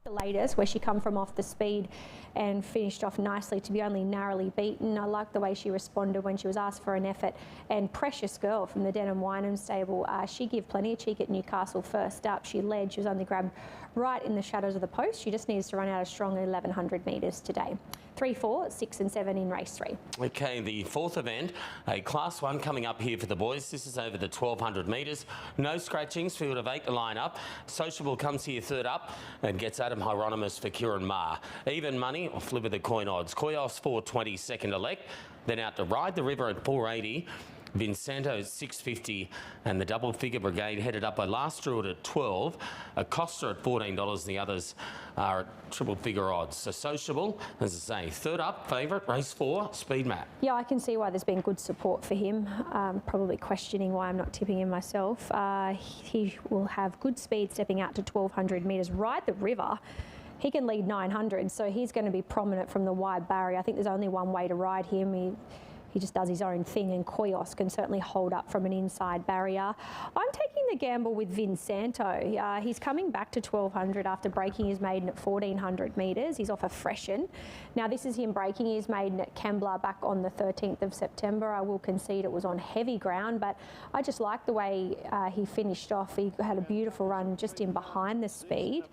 The latest, where she come from off the speed and finished off nicely to be only narrowly beaten. I like the way she responded when she was asked for an effort. And Precious Girl from the Denham Wynham stable, she gave plenty of cheek at Newcastle first up. She led, she was only grabbed right in the shadows of the post. She just needs to run out a strong 1100 metres today. 3, 4, 6 and 7 in race 3. Okay, the fourth event, a Class 1 coming up here for the boys. This is over the 1200 metres. No scratchings, field of 8 to line up. Sociable comes here third up and gets Adam Hieronymus for Kieran Maher. Even money, or flip of the coin odds. Koyos 420 second elect. Then out to Ride the River at 480. Vincenzo 650 and the double figure brigade headed up by Last Druid at 12, Acosta at $14. The others are at triple figure odds. So Sociable, as I say, third up, favourite, race 4, Speed Map. Yeah, I can see why there's been good support for him. Probably questioning why I'm not tipping him myself. He will have good speed stepping out to 1200 metres. Ride the River. He can lead 900, so he's going to be prominent from the wide barrier. I think there's only one way to ride him. He just does his own thing, and Koyos can certainly hold up from an inside barrier. I'm taking the gamble with Vincenzo. He's coming back to 1200 after breaking his maiden at 1400 metres. He's off a freshen. Now, this is him breaking his maiden at Kembla back on the 13th of September. I will concede it was on heavy ground, but I just like the way he finished off. He had a beautiful run just in behind the speed.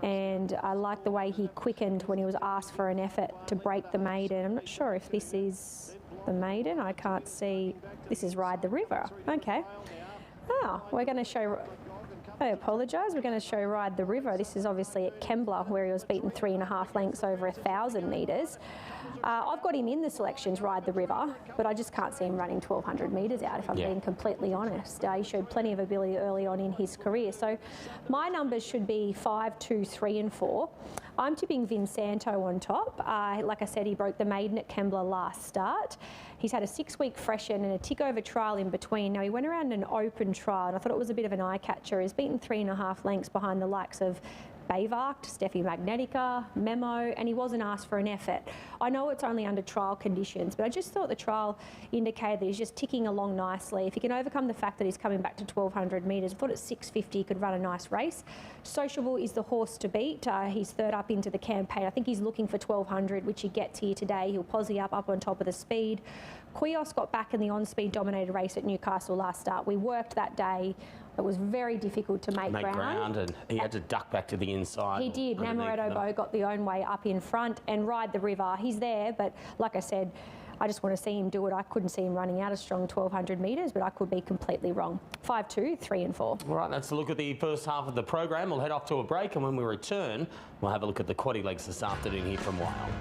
And I like the way he quickened when he was asked for an effort to break the maiden. I'm not sure if this is the maiden. I can't see. This is Ride the River. Okay. Oh, we're going to show... I apologise. We're going to show Ride the River. This is obviously at Kembla, where he was beaten 3.5 lengths over 1,000 metres. I've got him in the selections, Ride the River, but I just can't see him running 1,200 metres out, if I'm being completely honest. He showed plenty of ability early on in his career. So my numbers should be 5, 2, 3 and 4. I'm tipping Vincenzo on top. Like I said, he broke the maiden at Kembla last start. He's had a 6-week freshen and a tick-over trial in between. Now, he went around an open trial, and I thought it was a bit of an eye-catcher. He's beaten 3.5 lengths behind the likes of Bavart, Steffi Magnetica, Memo, and he wasn't asked for an effort. I know it's only under trial conditions, but I just thought the trial indicated that he's just ticking along nicely. If he can overcome the fact that he's coming back to 1,200 metres, I thought at 650 he could run a nice race. Sociable is the horse to beat. He's third up into the campaign. I think he's looking for 1,200, which he gets here today. He'll posse up on top of the speed. Koyos got back in the on-speed dominated race at Newcastle last start. We worked that day. It was very difficult to make ground, and he had to duck back to the inside. He did. Namoretto Bow got the own way up in front, and Ride the River. He's there, but like I said, I just want to see him do it. I couldn't see him running out a strong 1,200 metres, but I could be completely wrong. 5, 2, 3 and 4. All right, that's a look at the first half of the program. We'll head off to a break, and when we return, we'll have a look at the quaddy legs this afternoon here from Wyong.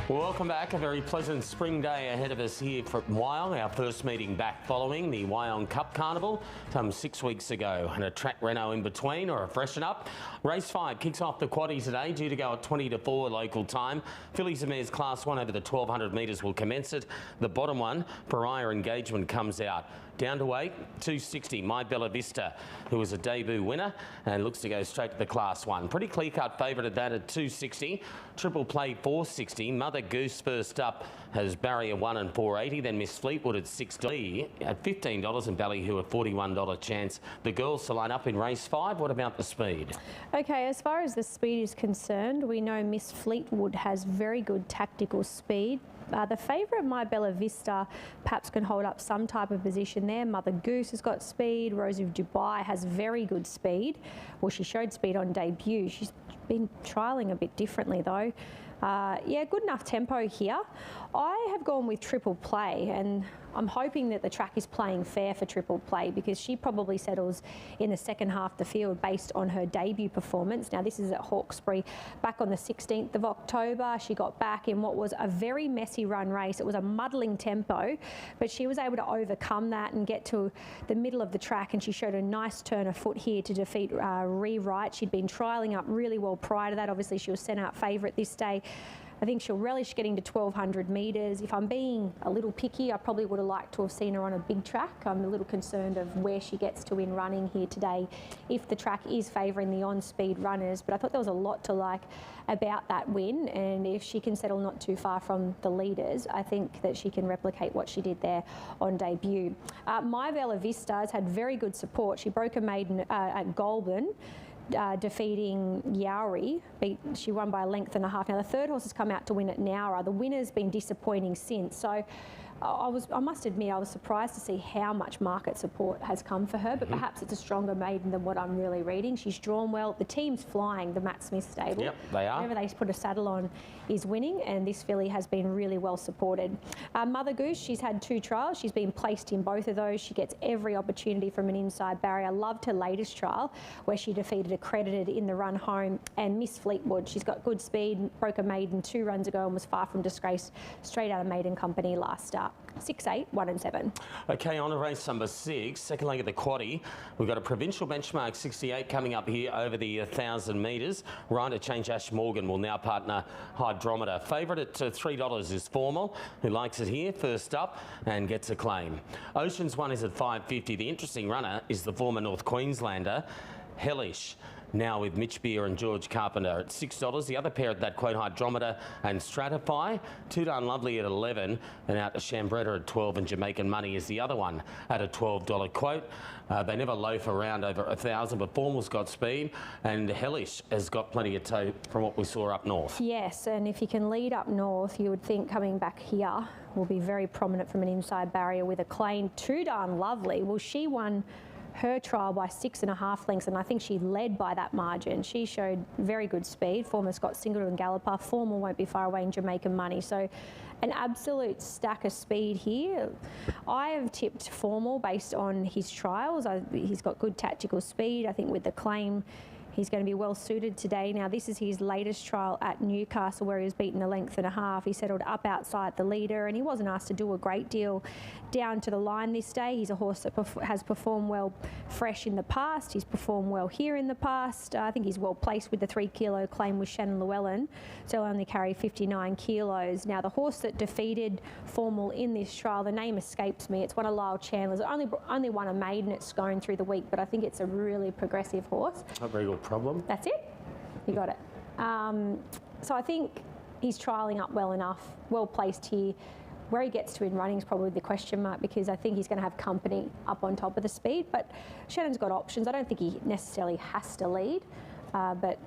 Welcome back. A very pleasant spring day ahead of us here from Wyong. Our first meeting back following the Wyong Cup Carnival some 6 weeks ago, and a track reno in between or a freshen up. Race 5 kicks off the quaddie today, due to go at 20 to 4 local time. Fillies and Mares Class 1 over the 1,200 metres will commence it. The bottom one, Pariah Engagement, comes out. Down to 8, 260, My Bella Vista, who was a debut winner and looks to go straight to the Class 1. Pretty clear-cut favourite at that at 260. Triple Play 460. Mother Goose first up has Barrier 1 and 480. Then Miss Fleetwood at $6 at $15 and Ballyhoo at $41 chance. The girls to line up in race 5. What about the speed? Okay, as far as the speed is concerned, we know Miss Fleetwood has very good tactical speed. The favourite, My Bella Vista, perhaps can hold up some type of position there. Mother Goose has got speed. Rose of Dubai has very good speed. Well, she showed speed on debut. She's been trialling a bit differently though. Yeah, good enough tempo here. I have gone with Triple Play, and I'm hoping that the track is playing fair for Triple Play because she probably settles in the second half of the field based on her debut performance. Now, this is at Hawkesbury back on the 16th of October. She got back in what was a very messy run race. It was a muddling tempo, but she was able to overcome that and get to the middle of the track, and she showed a nice turn of foot here to defeat Rewrite. She'd been trialling up really well prior to that. Obviously, she was sent out favourite this day. I think she'll relish getting to 1,200 metres. If I'm being a little picky, I probably would have liked to have seen her on a big track. I'm a little concerned of where she gets to in running here today if the track is favouring the on-speed runners. But I thought there was a lot to like about that win, and if she can settle not too far from the leaders, I think that she can replicate what she did there on debut. My Bella Vista has had very good support. She broke a maiden at Goulburn, defeating Yowrie. She won by a length and a half. Now, the third horse has come out to win at Nowra. The winner's been disappointing since. So I must admit, I was surprised to see how much market support has come for her, but perhaps it's a stronger maiden than what I'm really reading. She's drawn well. The team's flying, the Matt Smith stable. Yep, they are. Whenever they put a saddle on is winning, and this filly has been really well supported. Mother Goose, she's had 2 trials. She's been placed in both of those. She gets every opportunity from an inside barrier. I loved her latest trial where she defeated Accredited in the run home, and Miss Fleetwood. She's got good speed, broke a maiden 2 runs ago and was far from disgrace straight out of maiden company last start. 6, 8, 1 and 7. Okay, on to race number 6, second leg of the quaddie. We've got a provincial benchmark 68 coming up here over the 1,000 metres. Rider Change Ash Morgan will now partner Hydrometer. Favourite at $3 is Formal, who likes it here first up and gets a claim. Oceans 1 is at $5.50. The interesting runner is the former North Queenslander, Hellish. Now with Mitch Beer and George Carpenter at $6. The other pair at that quote, Hydrometer and Stratify. Too Darn Lovely at 11, and out to Shambretta at 12, and Jamaican Money is the other one at a $12 quote. They never loaf around over 1,000, but Formal's got speed, and Hellish has got plenty of toe from what we saw up north. Yes, and if you can lead up north, you would think coming back here will be very prominent from an inside barrier with a claim. Too Darn Lovely. Well, she won her trial by 6.5 lengths, and I think she led by that margin. She showed very good speed. Former's got Singleton and Galloper. Formal won't be far away in Jamaican Money. So an absolute stack of speed here. I have tipped Formal based on his trials. He's got good tactical speed. I think with the claim, he's going to be well suited today. Now, this is his latest trial at Newcastle where he was beaten a length and a half. He settled up outside the leader, and he wasn't asked to do a great deal down to the line this day. He's a horse that has performed well fresh in the past. He's performed well here in the past. I think he's well placed with the 3 kilo claim with Shannon Llewellyn, so he'll only carry 59 kilos. Now, the horse that defeated Formal in this trial, the name escapes me. It's one of Lyle Chandler's. Only won a maiden at Scone through the week, but I think it's a really progressive horse. Not very good problem. That's it. You got it. So I think he's trialling up well enough, well placed here. Where he gets to in running is probably the question mark, because I think he's going to have company up on top of the speed. But Shannon's got options. I don't think he necessarily has to lead, but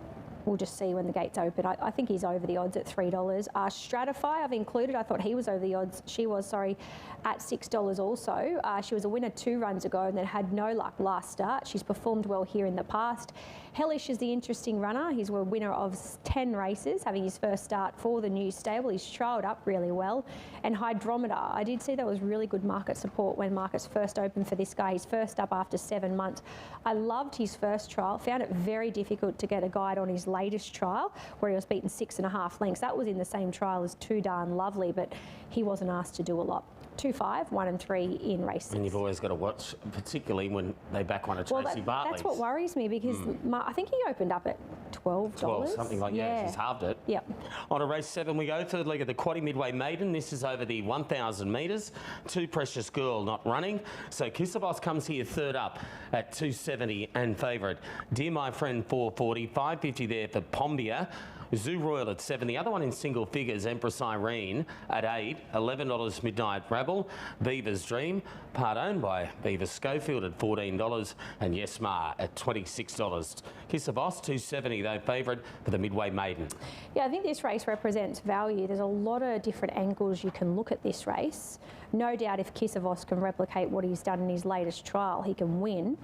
we'll just see when the gates open. I think he's over the odds at $3. Stratify, I've included. I thought he was over the odds. She was, sorry, at $6 also. She was a winner 2 runs ago and then had no luck last start. She's performed well here in the past. Hellish is the interesting runner. He's a winner of 10 races, having his first start for the new stable. He's trialled up really well. And Hydrometer, I did see there was really good market support when markets first opened for this guy. He's first up after 7 months. I loved his first trial. Found it very difficult to get a guide on his latest trial where he was beaten 6.5 lengths. That was in the same trial as Too Darn Lovely, but he wasn't asked to do a lot. 2, 5, 1 and 3 in race 6. And you've always got to watch, particularly when they back one of Tracy Bartley's. That's what worries me, because I think he opened up at $12. 12, something like that. Yeah, he's halved it. Yep. On to race 7 we go. Third leg of the quaddie Midway Maiden. This is over the 1,000 metres. Too Precious Girl not running. So Kiss the Boss comes here third up at $2.70 and favourite. Dear My Friend $4.40, $5.50 there for Pombia. Zoo Royal at 7. The other one in single figures, Empress Irene at 8. $11 Midnight Rabble. Beaver's Dream, part owned by Beaver Schofield at $14. And Yes Ma at $26. Kiss of Boss, $2.70 though, favourite for the Midway Maiden. Yeah, I think this race represents value. There's a lot of different angles you can look at this race. No doubt if Kiss of Oz can replicate what he's done in his latest trial, he can win.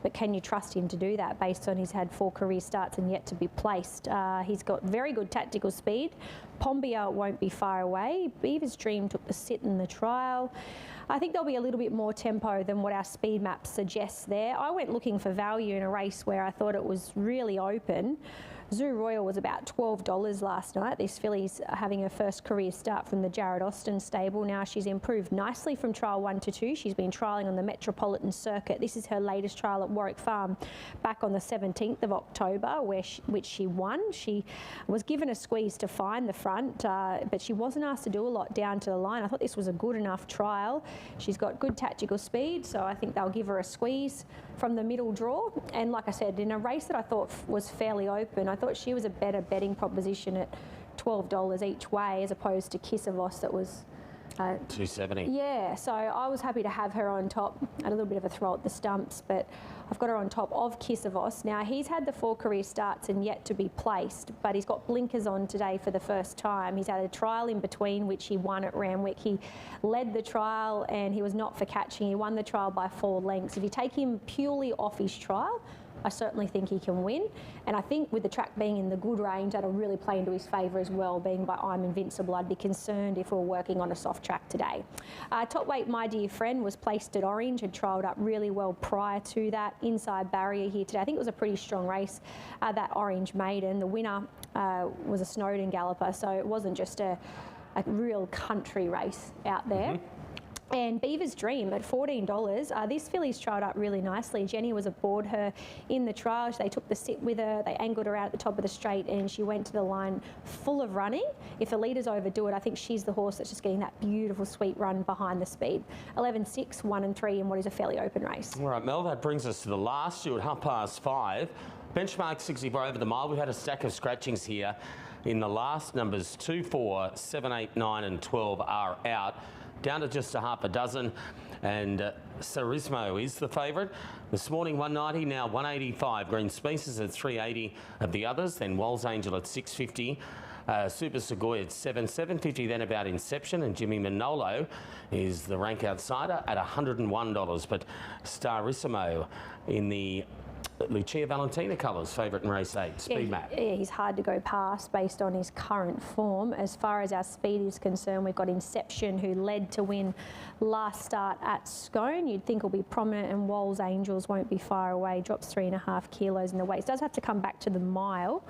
But can you trust him to do that based on he's had 4 career starts and yet to be placed? He's got very good tactical speed. Pombia won't be far away. Beaver's Dream took the sit in the trial. I think there'll be a little bit more tempo than what our speed map suggests there. I went looking for value in a race where I thought it was really open. Zoo Royal was about $12 last night. This filly's having her first career start from the Jared Austin stable. Now she's improved nicely from trial 1 to 2. She's been trialling on the Metropolitan Circuit. This is her latest trial at Warwick Farm back on the 17th of October, which she won. She was given a squeeze to find the front, but she wasn't asked to do a lot down to the line. I thought this was a good enough trial. She's got good tactical speed, so I think they'll give her a squeeze from the middle draw. And like I said, in a race that I thought was fairly open, I thought she was a better betting proposition at $12 each way as opposed to Kiss of Oz that was $2.70. Yeah, so I was happy to have her on top. Had a little bit of a throw at the stumps, but I've got her on top of Kiss of Oz. Now, he's had the 4 career starts and yet to be placed, but he's got blinkers on today for the first time. He's had a trial in between, which he won at Randwick. He led the trial and he was not for catching. He won the trial by 4 lengths. If you take him purely off his trial, I certainly think he can win. And I think with the track being in the good range, that'll really play into his favour as well, being by I'm Invincible. I'd be concerned if we were working on a soft track today. Top weight, My Dear Friend, was placed at Orange and trialled up really well prior to that. Inside barrier here today. I think it was a pretty strong race, that Orange Maiden. The winner was a Snowden galloper, so it wasn't just a real country race out there. Mm-hmm. And Beaver's Dream at $14. This filly's trialled up really nicely. Jenny was aboard her in the trial. They took the sit with her. They angled her out at the top of the straight and she went to the line full of running. If the leaders overdo it, I think she's the horse that's just getting that beautiful sweet run behind the speed. 11-6, 1 and 3 in what is a fairly open race. All right, Mel, that brings us to the last two at 5:30. Benchmark 64 over the mile. We've had a stack of scratchings here. In the last, numbers 2, 4, 7, 8, 9 and 12 are out. Down to just a half a dozen, and Sarismo is the favourite. This morning 190, now 185. Green Species at 380 of the others, then Walls Angel at 650. Super Segoy at 750, then about Inception, and Jimmy Manolo is the rank outsider at $101. But Starissimo in the Lucia Valentina colours, favourite in race 8, speed map. Yeah, he's hard to go past based on his current form. As far as our speed is concerned, we've got Inception, who led to win last start at Scone. You'd think will be prominent, and Walls Angels won't be far away. Drops 3.5 kilos in the weight. Does have to come back to the mile.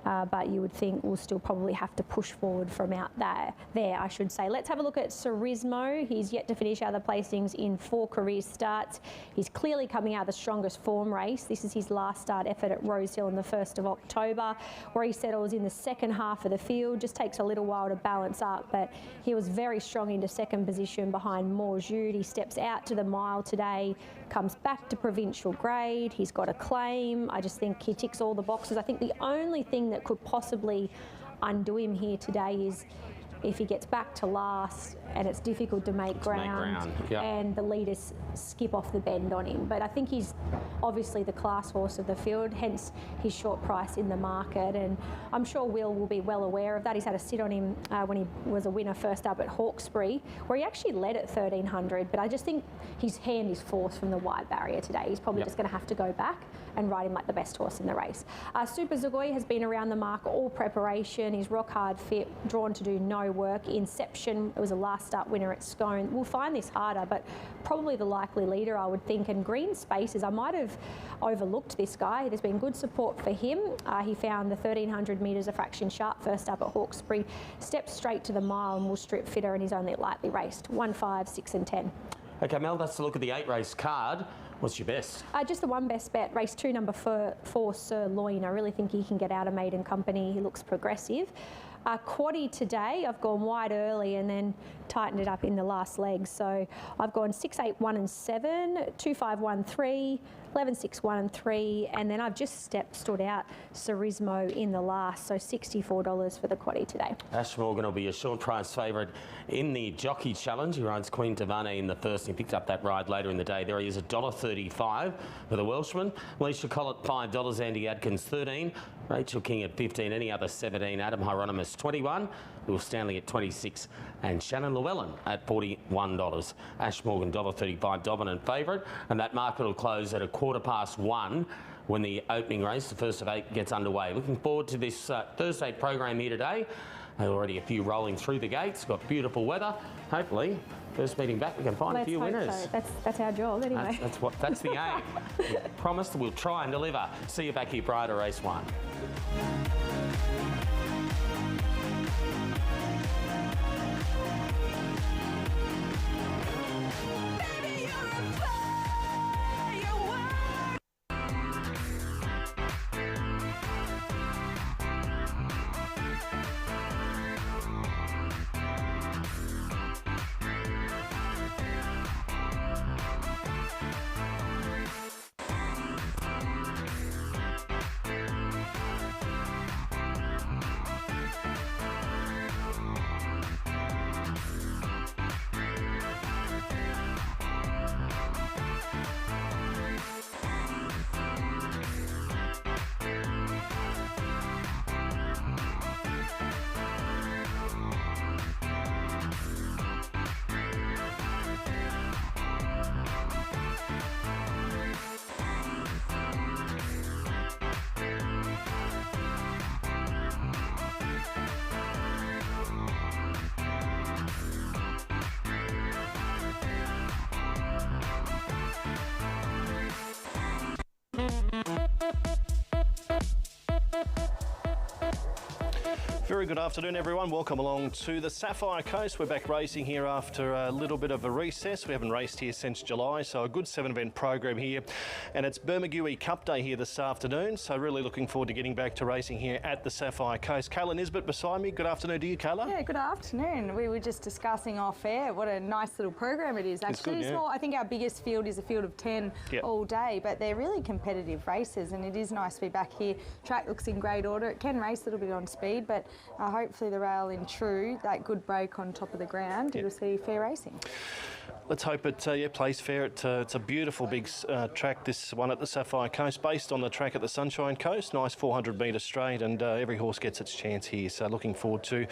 But you would think we'll still probably have to push forward from out there, I should say. Let's have a look at Sarismo. He's yet to finish other placings in 4 career starts. He's clearly coming out of the strongest form race. This is his last start effort at Rosehill on the 1st of October, where he settles in the second half of the field. Just takes a little while to balance up, but he was very strong into second position behind More Jude. He steps out to the mile today, comes back to provincial grade. He's got a claim. I just think he ticks all the boxes. I think the only thing that could possibly undo him here today is if he gets back to last and it's difficult to make ground. Yep. And the leaders skip off the bend on him. But I think he's obviously the class horse of the field, hence his short price in the market. And I'm sure Will be well aware of that. He's had a sit on him when he was a winner first up at Hawkesbury, where he actually led at 1300. But I just think his hand is forced from the wide barrier today. He's probably just going to have to go back and ride him like the best horse in the race. Super Zagoi has been around the mark all preparation. He's rock hard fit, drawn to do no work. Inception, it was a last start winner at Scone. We'll find this harder, but probably the likely leader, I would think. And Green Spaces, I might have overlooked this guy. There's been good support for him. He found the 1300 metres a fraction sharp first up at Hawkesbury, steps straight to the mile and will strip fitter, and he's only lightly raced. 1, 5, 6 and 10. Okay, Mel, that's a look at the 8 race card. What's your best? Just the one best bet, race 2, number 4, Sirloin. I really think he can get out of Maiden Company. He looks progressive. Quaddie today, I've gone wide early and then tightened it up in the last leg. So I've gone 6, 8, 1 and 7, 2, 5, 1, 3, 11, 6, 1 and 3. And then I've just stood out Cerismo in the last, so $64 for the quaddie today. Ash Morgan will be a short price favourite in the Jockey Challenge. He rides Queen Tavane in the first. He picked up that ride later in the day. There he is, $1.35 for the Welshman. Alicia Collett, $5. Andy Adkins, 13. Rachel King at 15. Any other 17. Adam Hieronymus, 21. Will Stanley at 26. And Shannon Llewellyn at $41. Ash Morgan, $1.35 dominant favourite. And that market will close at 1:15 when the opening race, the first of 8, gets underway. Looking forward to this Thursday program here today. Already a few rolling through the gates. Got beautiful weather. Hopefully, first meeting back, we can find a few winners. So. That's our job anyway. That's the aim. We promised we'll try and deliver. See you back here prior to race 1. Very good afternoon, everyone. Welcome along to the Sapphire Coast. We're back racing here after a little bit of a recess. We haven't raced here since July, so a good 7-event program here. And it's Bermagui Cup Day here this afternoon, so really looking forward to getting back to racing here at the Sapphire Coast. Kayla Nisbet beside me. Good afternoon to you, Kayla. Yeah, good afternoon. We were just discussing off air what a nice little program it is. Actually, good, yeah. Small. I think our biggest field is a field of 10 all day, but they're really competitive races, and it is nice to be back here. Track looks in great order. It can race a little bit on speed, but hopefully the rail in true, that good break on top of the ground, you'll see fair racing. Let's hope it plays fair. It's a beautiful big track, this one at the Sapphire Coast, based on the track at the Sunshine Coast. Nice 400 metre straight, and every horse gets its chance here. So looking forward to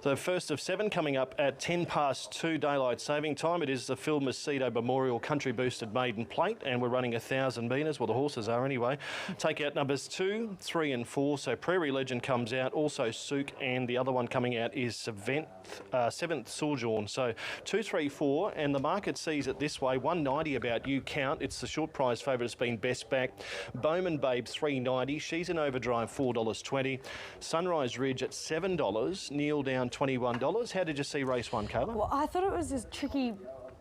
the first of 7 coming up at 2:10 daylight saving time. It is the Phil Macedo Memorial Country Boosted Maiden Plate, and we're running 1,000 metres. Well, the horses are anyway. Take out numbers 2, 3 and 4. So Prairie Legend comes out, also Souk, and the other one coming out is 7th Sojourn. So 2, 3, 4, and the market sees it this way: 190 about You Count. It's the short prize favourite. It's been best back. Bowman Babe $3.90. She's in overdrive $4.20. Sunrise Ridge at $7. Kneel Down $21. How did you see race 1, Kayla? Well, I thought it was a tricky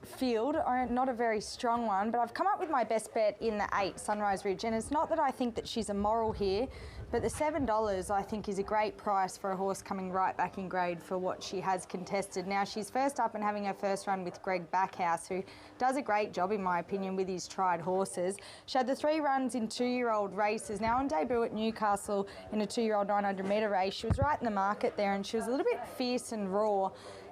field, not a very strong one, but I've come up with my best bet in the 8, Sunrise Ridge, and it's not that I think that she's a moral here, but the $7 I think is a great price for a horse coming right back in grade for what she has contested. Now, she's first up and having her first run with Greg Backhouse, who does a great job, in my opinion, with his tried horses. She had the 3 runs in 2-year-old races. Now, on debut at Newcastle in a 2-year-old 900 metre race, she was right in the market there, and she was a little bit fierce and raw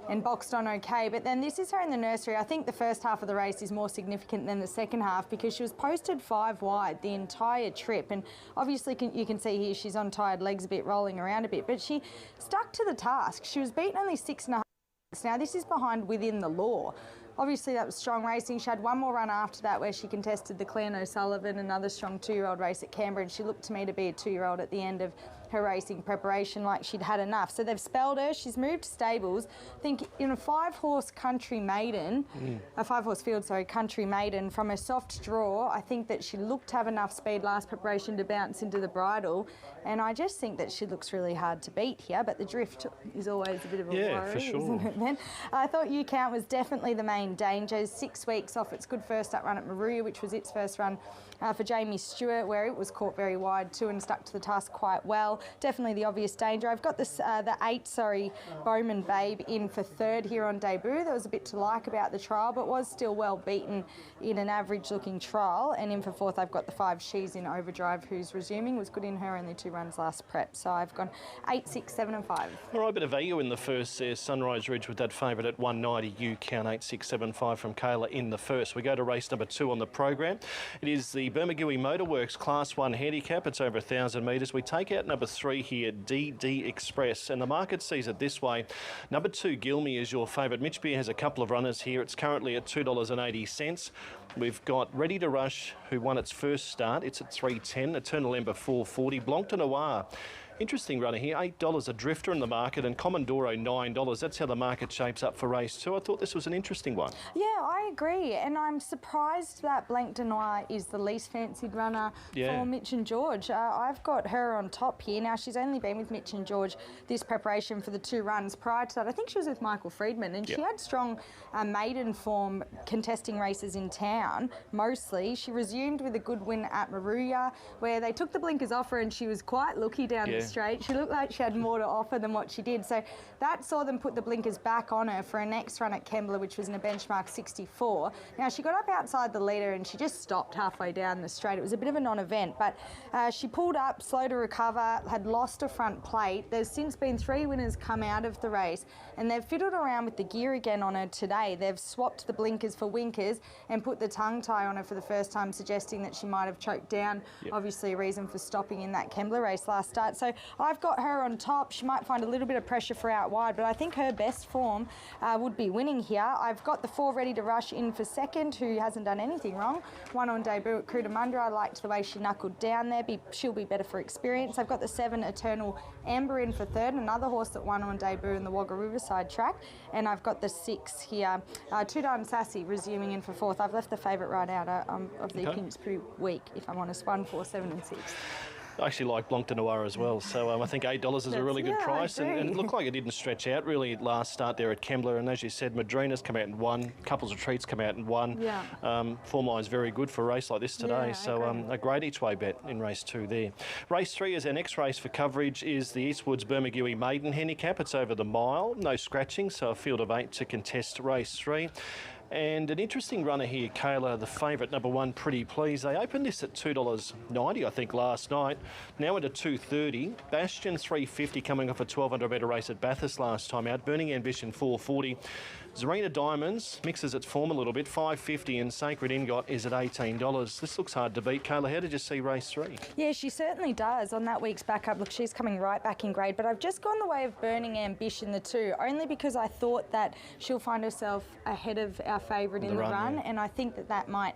and boxed on okay, but then this is her in the nursery. I think the first half of the race is more significant than the second half, because she was posted 5 wide the entire trip, and obviously you can see here she's on tired legs a bit, rolling around a bit, but she stuck to the task. She was beaten only 6.5. Now, this is behind Within the Law. Obviously, that was strong racing. She had one more run after that where she contested the Claire O'Sullivan, another strong 2-year-old race at Canberra, and she looked to me to be a 2-year-old at the end of her racing preparation, like she'd had enough. So they've spelled her. She's moved to stables. I think in a 5-horse country maiden, a 5-horse field, sorry, country maiden, from a soft draw, I think that she looked to have enough speed last preparation to bounce into the bridle, and I just think that she looks really hard to beat here, but the drift is always a bit of a worry, for sure. isn't it, then? I thought You Count was definitely the main danger. 6 weeks off its good first up run at Maruya, which was its first run for Jamie Stewart, where it was caught very wide too and stuck to the task quite well. Definitely the obvious danger. I've got this the 8, Bowman Babe in for third here on debut. There was a bit to like about the trial, but was still well beaten in an average-looking trial. And in for fourth, I've got the 5, She's in Overdrive, who's resuming. Was good in her only 2 runs last prep. So I've gone 8, 6, 7 and 5. All right, bit of value in the first there. Sunrise Ridge with that favourite at 190. You count 8, 6, 7, 5 from Kayla in the first. We go to race number 2 on the program. It is the Bermagui Motorworks Class 1 handicap. It's over 1,000 metres. We take out number 3 here, DD Express, and the market sees it this way. Number 2, Gilmy, is your favourite. Mitch Beer has a couple of runners here. It's currently at $2.80. We've got Ready to Rush, who won its first start. It's at $3.10. Eternal Ember $4.40. Blanc de Noir, interesting runner here, $8. A Drifter in the market, and Commandoro $9. That's how the market shapes up for race 2. I thought this was an interesting one. Yeah, I agree, and I'm surprised that Blanc de Noir is the least fancied runner for Mitch and George. I've got her on top here. Now, she's only been with Mitch and George this preparation for the 2 runs. Prior to that, I think she was with Michael Friedman, and she had strong maiden form contesting races in town, mostly. She resumed with a good win at Moruya, where they took the blinkers off her and she was quite looky down the straight. She looked like she had more to offer than what she did. So that saw them put the blinkers back on her for her next run at Kembla, which was in a benchmark 64. Now, she got up outside the leader and she just stopped halfway down the straight. It was a bit of a non-event, but she pulled up, slow to recover, had lost a front plate. There's since been 3 winners come out of the race, and they've fiddled around with the gear again on her today. They've swapped the blinkers for winkers and put the tongue tie on her for the first time, suggesting that she might have choked down. Obviously a reason for stopping in that Kembla race last start. So I've got her on top. She might find a little bit of pressure for out wide, but I think her best form would be winning here. I've got the 4 Ready to Rush in for second, who hasn't done anything wrong. 1 on debut at Cootamundra. I liked the way she knuckled down there. She'll be better for experience. I've got the 7 Eternal Ember in for third, another horse that won on debut in the Wagga Riverside track. And I've got the 6 here, Two Darn Sassy, resuming in for fourth. I've left the favourite right out of the opinion. It's pretty weak, if I'm honest. 1, 4, 7 and 6. I actually like Blanc de Noir as well, so I think $8 is a really good price, and it looked like it didn't stretch out really last start there at Kembla. And as you said, Madrina's come out and won, Couples Retreats come out and won. Form line's very good for a race like this today, so a great each way bet in race 2 there. Race 3 is our next race for coverage, is the Eastwoods Bermagui Maiden Handicap. It's over the mile, no scratching, so a field of 8 to contest race 3. And an interesting runner here, Kayla, the favourite, number 1, Pretty Please. They opened this at $2.90, I think, last night. Now into $2.30. Bastion $3.50, coming off a 1,200 metre race at Bathurst last time out. Burning Ambition $4.40. Zarina Diamonds mixes its form a little bit, $5.50, and Sacred Ingot is at $18. This looks hard to beat. Kayla, how did you see race 3? Yeah, she certainly does. On that week's backup, look, she's coming right back in grade, but I've just gone the way of Burning Ambition, the 2, only because I thought that she'll find herself ahead of our favourite in the run, and I think that might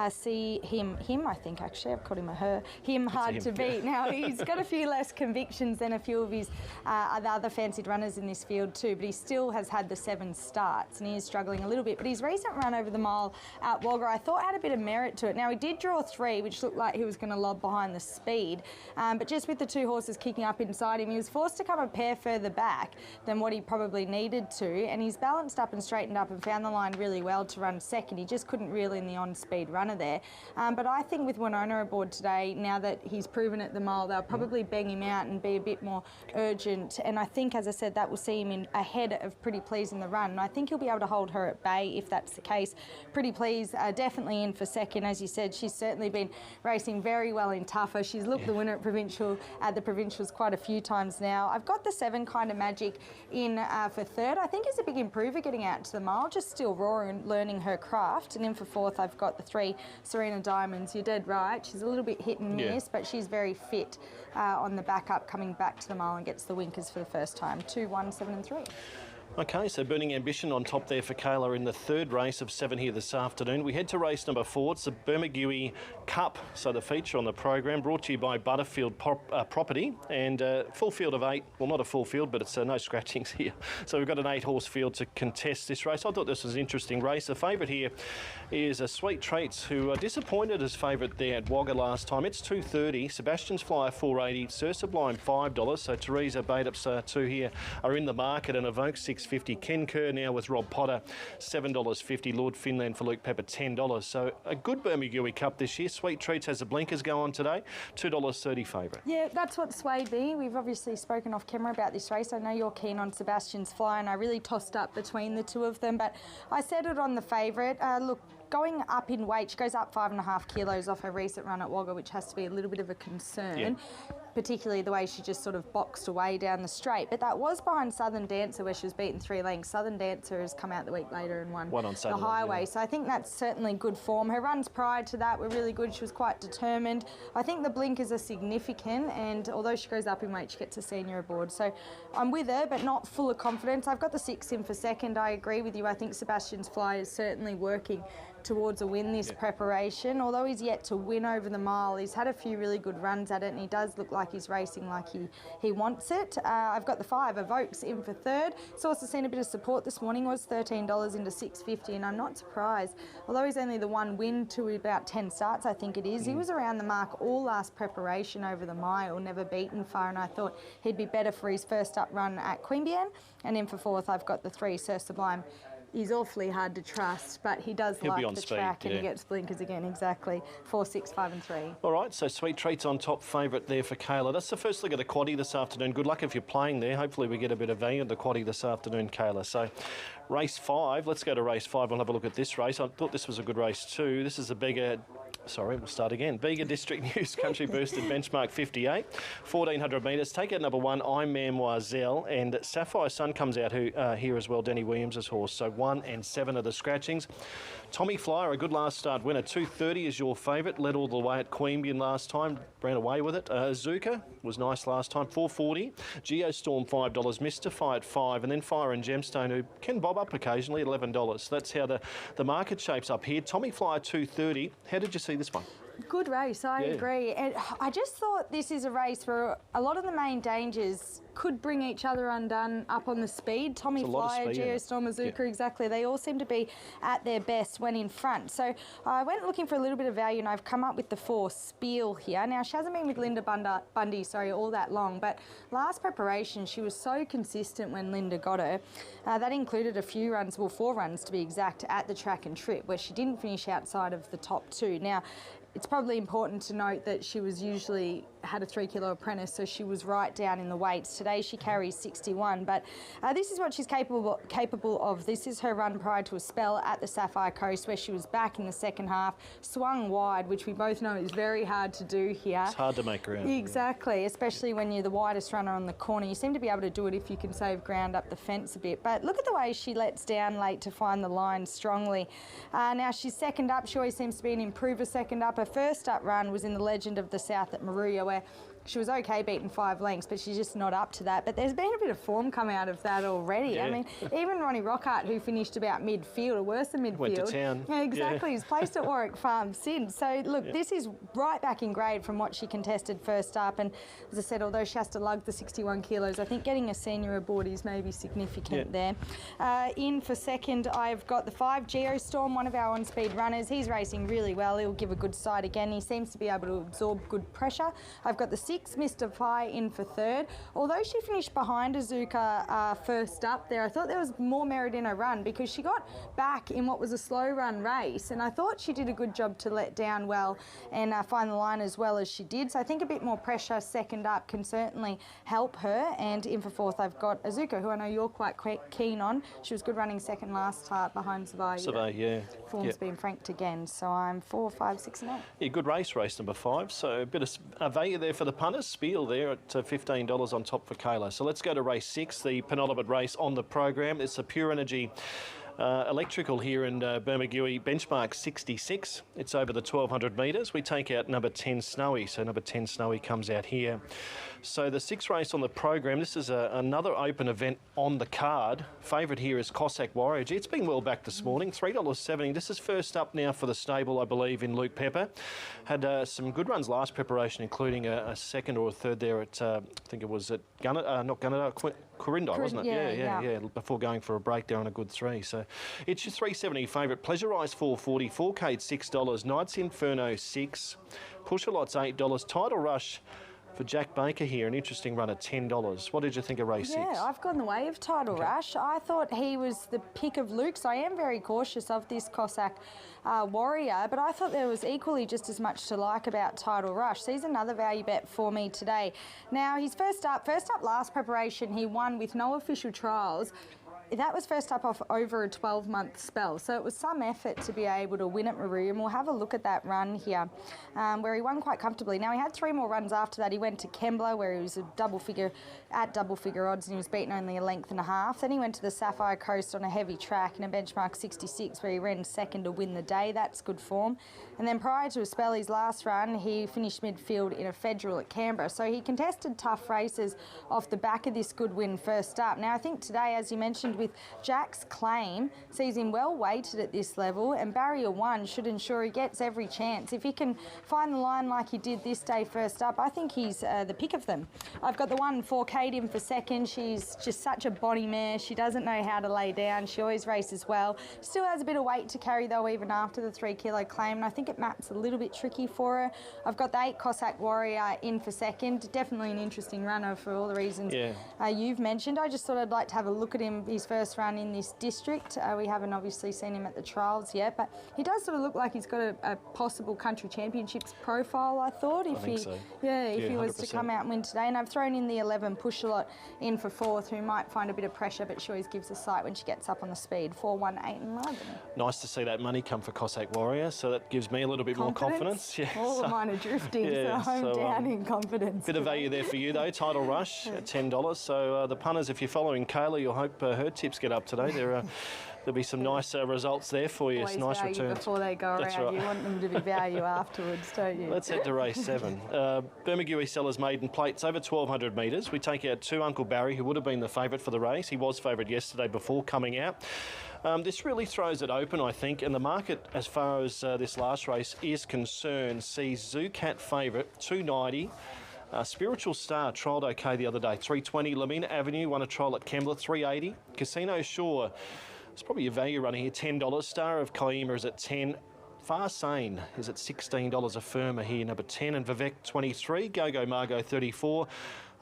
see him, I think actually, I've called him a her, him hard to beat. Now, he's got a few less convictions than a few of his other fancied runners in this field too, but he still has had the 7 starts and he is struggling a little bit. But his recent run over the mile at Wagga, I thought, had a bit of merit to it. Now, he did draw 3, which looked like he was going to lob behind the speed, but just with the 2 horses kicking up inside him, he was forced to come a pair further back than what he probably needed to, and he's balanced up and straightened up and found the line really well to run second. He just couldn't reel in the on-speed runner there. But I think with Winona aboard today, now that he's proven at the mile, they'll probably bang him out and be a bit more urgent. And I think, as I said, that will see him in ahead of Pretty Please in the run. And I think he'll be able to hold her at bay if that's the case. Pretty Please definitely in for second. As you said, she's certainly been racing very well in Tougher. She's looked the winner at the Provincials quite a few times now. I've got the 7 Kind of Magic in for third. I think he's a big improver getting out to the mile, just still raw and learning her craft. And in for fourth, I've got the 3 Serena Diamonds. You're dead right. She's a little bit hit and miss, but she's very fit on the backup, coming back to the mile and gets the winkers for the first time. 2, 1, 7 and 3. Okay, so Burning Ambition on top there for Kayla in the third race of 7 here this afternoon. We head to race number 4. It's the Bermagui Cup, so the feature on the program, brought to you by Butterfield Property, and full field of 8. Well, not a full field, but it's no scratchings here. So we've got an 8-horse field to contest this race. I thought this was an interesting race. The favourite here is Sweet Treats, who disappointed as favourite there at Wagga last time. It's $2.30. Sebastian's Flyer $4.80. Sur Sublime $5. So Teresa Badeup's 2 here are in the market, and Evoke $6. $6.50. Ken Kerr now with Rob Potter, $7.50. Lord Finland for Luke Pepper, $10. So a good Bermagui Cup this year. Sweet Treats has the blinkers go on today, $2.30 favourite. Yeah, that's what swayed me. We've obviously spoken off camera about this race. I know you're keen on Sebastian's Fly, and I really tossed up between the two of them, but I settled on the favourite. Look, going up in weight, she goes up 5.5 kilos off her recent run at Wagga, which has to be a little bit of a concern. Yeah. Particularly the way she just sort of boxed away down the straight. But that was behind Southern Dancer, where she was beaten 3 lengths. Southern Dancer has come out the week later and won on Saturday, the highway. yeah. So I think that's certainly good form. Her runs prior to that were really good. She was quite determined. I think the blinkers are significant, and although she goes up in weight, she gets a senior aboard. So I'm with her, but not full of confidence. I've got the 6 in for second. I agree with you. I think Sebastian's Fly is certainly working towards a win this preparation. Although he's yet to win over the mile, he's had a few really good runs at it, and he does look like he's racing like he wants it. I've got the 5, Evokes, in for third. It's also seen a bit of support this morning, was $13 into $6.50, and I'm not surprised. Although he's only the one win to about 10 starts, I think it is. He was around the mark all last preparation over the mile, never beaten far, and I thought he'd be better for his first up run at Queanbeyan. And in for fourth, I've got the 3, Sir Sublime. He's awfully hard to trust, but he does He'll be like on the speed, track, and yeah. he gets blinkers again, exactly. 4, 6, 5 and 3. All right, so Sweet Treats on top, favourite there for Kayla. That's the first leg of the quaddie this afternoon. Good luck if you're playing there. Hopefully we get a bit of value in the quaddie this afternoon, Kayla. So race 5, let's go to race 5. We'll have a look at this race. I thought this was a good race too. This is a bigger... Sorry, we'll start again. Bega District News Country Boosted Benchmark 58, 1,400 metres. Take out number 1, I'm Mademoiselle, and Sapphire Sun comes out here as well, Denny Williams' horse. So 1 and 7 are the scratchings. Tommy Flyer, a good last start winner. 2:30 is your favourite. Led all the way at Queanbeyan last time. Ran away with it. Zuka was nice last time. 4:40. Geostorm $5. Mystify at 5. And then Fire and Gemstone, who can bob up occasionally at $11. So that's how the market shapes up here. Tommy Flyer 2:30. How did you see this one? Good race, I agree. And I just thought this is a race where a lot of the main dangers could bring each other undone up on the speed. Tommy Flyer, Geostorm, Azuka, exactly. They all seem to be at their best when in front. So I went looking for a little bit of value, and I've come up with the 4, Spiel here. Now, she hasn't been with Linda Bundy, all that long, but last preparation, she was so consistent when Linda got her. That included a few runs, well, 4 runs to be exact, at the track and trip, where she didn't finish outside of the top 2. Now, it's probably important to note that she was usually had a 3 kilo apprentice, so she was right down in the weights. Today she carries 61, but this is what she's capable of. This is her run prior to a spell at the Sapphire Coast, where she was back in the second half, swung wide, which we both know is very hard to do here. It's hard to make ground. Exactly, especially when you're the widest runner on the corner. You seem to be able to do it if you can save ground up the fence a bit. But look at the way she lets down late to find the line strongly. Now she's second up. She always seems to be an improver second up. Her first up run was in the Legend of the South at Moruya, where she was okay beating 5 lengths, but she's just not up to that. But there's been a bit of form come out of that already. Yeah. I mean, even Ronnie Rockhart, who finished about midfield, or worse than midfield. Went to town. Yeah, exactly. Yeah. He's placed at Warwick Farm since. So, look, this is right back in grade from what she contested first up. And as I said, although she has to lug the 61 kilos, I think getting a senior aboard is maybe significant there. In for second, I've got the 5, Geostorm, one of our on-speed runners. He's racing really well. He'll give a good sight again. He seems to be able to absorb good pressure. I've got the 6, Mystify, in for third. Although she finished behind Azuka first up there, I thought there was more merit in her run, because she got back in what was a slow run race, and I thought she did a good job to let down well and find the line as well as she did. So I think a bit more pressure second up can certainly help her. And in for fourth, I've got Azuka, who I know you're quite keen on. She was good running second last start behind Savay. Yeah. Form's been franked again, so I'm 4, 5, 6 and 8. Yeah, good race number 5. So a bit of value there for the punters. Spiel there at $15 on top for Kayla. So let's go to race 6, the penultimate race on the program. It's a Pure Energy electrical here in Bermagui, benchmark 66. It's over the 1,200 metres. We take out number 10 Snowy. So number 10 Snowy comes out here. So the 6th race on the program, this is another open event on the card. Favourite here is Cossack Warrior. Gee, it's been well back this morning, $3.70. This is first up now for the stable, I believe, in Luke Pepper. Had some good runs last preparation, including a second or a third there at, I think it was at Quirindi, wasn't it? Yeah. Before going for a break there on a good 3. So it's your $3.70 favourite. Pleasure Rise $4.40, 4K $6, Knights Inferno $6, Push-A-Lot's $8, Tidal Rush for Jack Baker here, an interesting run at $10. What did you think of race 6? Yeah, I've gone the way of Tidal Rush. I thought he was the pick of Luke's. I am very cautious of this Cossack Warrior, but I thought there was equally just as much to like about Tidal Rush. So he's another value bet for me today. Now, he's first up last preparation, he won with no official trials. That was first up off over a 12-month spell, so it was some effort to be able to win at Maroon. And we'll have a look at that run here, where he won quite comfortably. Now, he had 3 more runs after that. He went to Kembla, where he was a double figure odds, and he was beaten only a length and a half. Then he went to the Sapphire Coast on a heavy track in a benchmark 66, where he ran second to win the day. That's good form. And then prior to a spell, his last run, he finished midfield in a Federal at Canberra. So he contested tough races off the back of this good win first up. Now, I think today, as you mentioned, with Jack's claim, sees him well weighted at this level, and barrier 1 should ensure he gets every chance. If he can find the line like he did this day first up, I think he's the pick of them. I've got the 1-4 Kate in for second. She's just such a body mare. She doesn't know how to lay down. She always races well. Still has a bit of weight to carry though, even after the 3 kilo claim, and I think it maps a little bit tricky for her. I've got the 8 Cossack Warrior in for second. Definitely an interesting runner for all the reasons you've mentioned. I just thought I'd like to have a look at him, his first run in this district. We haven't obviously seen him at the trials yet, but he does sort of look like he's got a possible country championships profile, I thought, if he was to come out and win today. And I've thrown in the 11 Push-A-Lot in for 4th, who might find a bit of pressure, but she always gives a sight when she gets up on the speed. 4, 1, 8 and 11. Nice to see that money come for Cossack Warrior, so that gives me a little bit more confidence. Yeah, all of mine are drifting, so I'm down in confidence. Bit of value there for you though. Tidal Rush at $10. So the punters, if you're following Kayla, you'll hope her tips get up today. There'll be some nice results there for you. Always nice value returns before they go That's around. right. You want them to be value afterwards, don't you? Let's head to race 7. Bermagui Sellers Maiden Plates over 1,200 metres. We take out 2 Uncle Barry, who would have been the favourite for the race. He was favourite yesterday before coming out. This really throws it open, I think, and the market, as far as this last race is concerned, sees Zucat favourite, 290. Spiritual Star trialled okay the other day, 320. Lamina Avenue won a trial at Kembla, 380. Casino Shore, it's probably a value runner here, $10. Star of Koima is at 10. Farsane is at $16 a firmer here, number 10. And Vivek, 23. Go Margo, 34.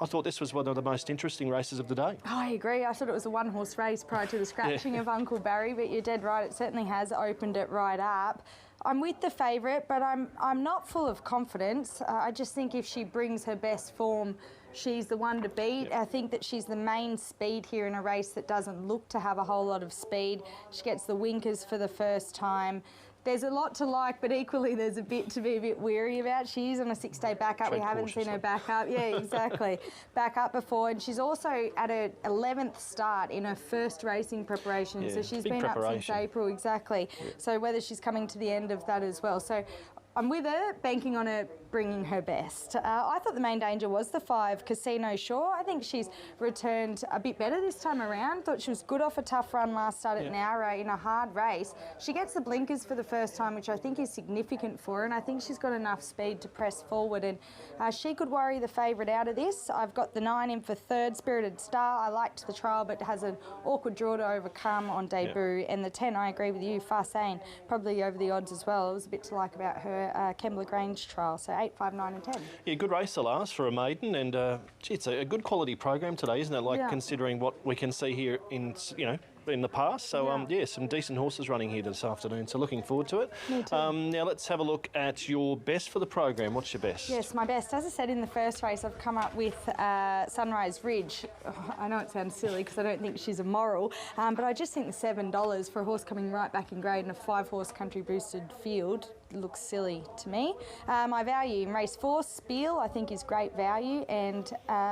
I thought this was one of the most interesting races of the day. I agree. I thought it was a 1-horse race prior to the scratching of Uncle Barry, but you're dead right. It certainly has opened it right up. I'm with the favourite, but I'm not full of confidence. I just think if she brings her best form, she's the one to beat. I think that she's the main speed here in a race that doesn't look to have a whole lot of speed. She gets the winkers for the first time. There's a lot to like, but equally there's a bit to be a bit weary about. She is on a 6-day backup. We haven't seen her back up. Yeah, exactly. Back up before. And she's also at her 11th start in her first racing preparation. Yeah, so she's been up since April, exactly. Yeah. So whether she's coming to the end of that as well. So I'm with her, banking on her bringing her best. I thought the main danger was the 5 Casino Shore. I think she's returned a bit better this time around. Thought she was good off a tough run last start at Nowra in a hard race. She gets the blinkers for the first time, which I think is significant for her, and I think she's got enough speed to press forward, and she could worry the favourite out of this. I've got the 9 in for 3rd, Spirited Star. I liked the trial, but has an awkward draw to overcome on debut. And the 10, I agree with you, Farsane, probably over the odds as well. It was a bit to like about her Kembla Grange trial. So 8, 5, 9 and 10. Yeah, good race the last for a maiden, and gee, it's a good quality program today, isn't it? Like considering what we can see here in in the past. So some decent horses running here this afternoon. So looking forward to it. Me too. Now let's have a look at your best for the program. What's your best? Yes, my best. As I said in the first race, I've come up with Sunrise Ridge. Oh, I know it sounds silly because I don't think she's a moral, but I just think the $7 for a horse coming right back in grade in a 5-horse country boosted field looks silly to me. My value in race 4, Spiel, I think is great value, and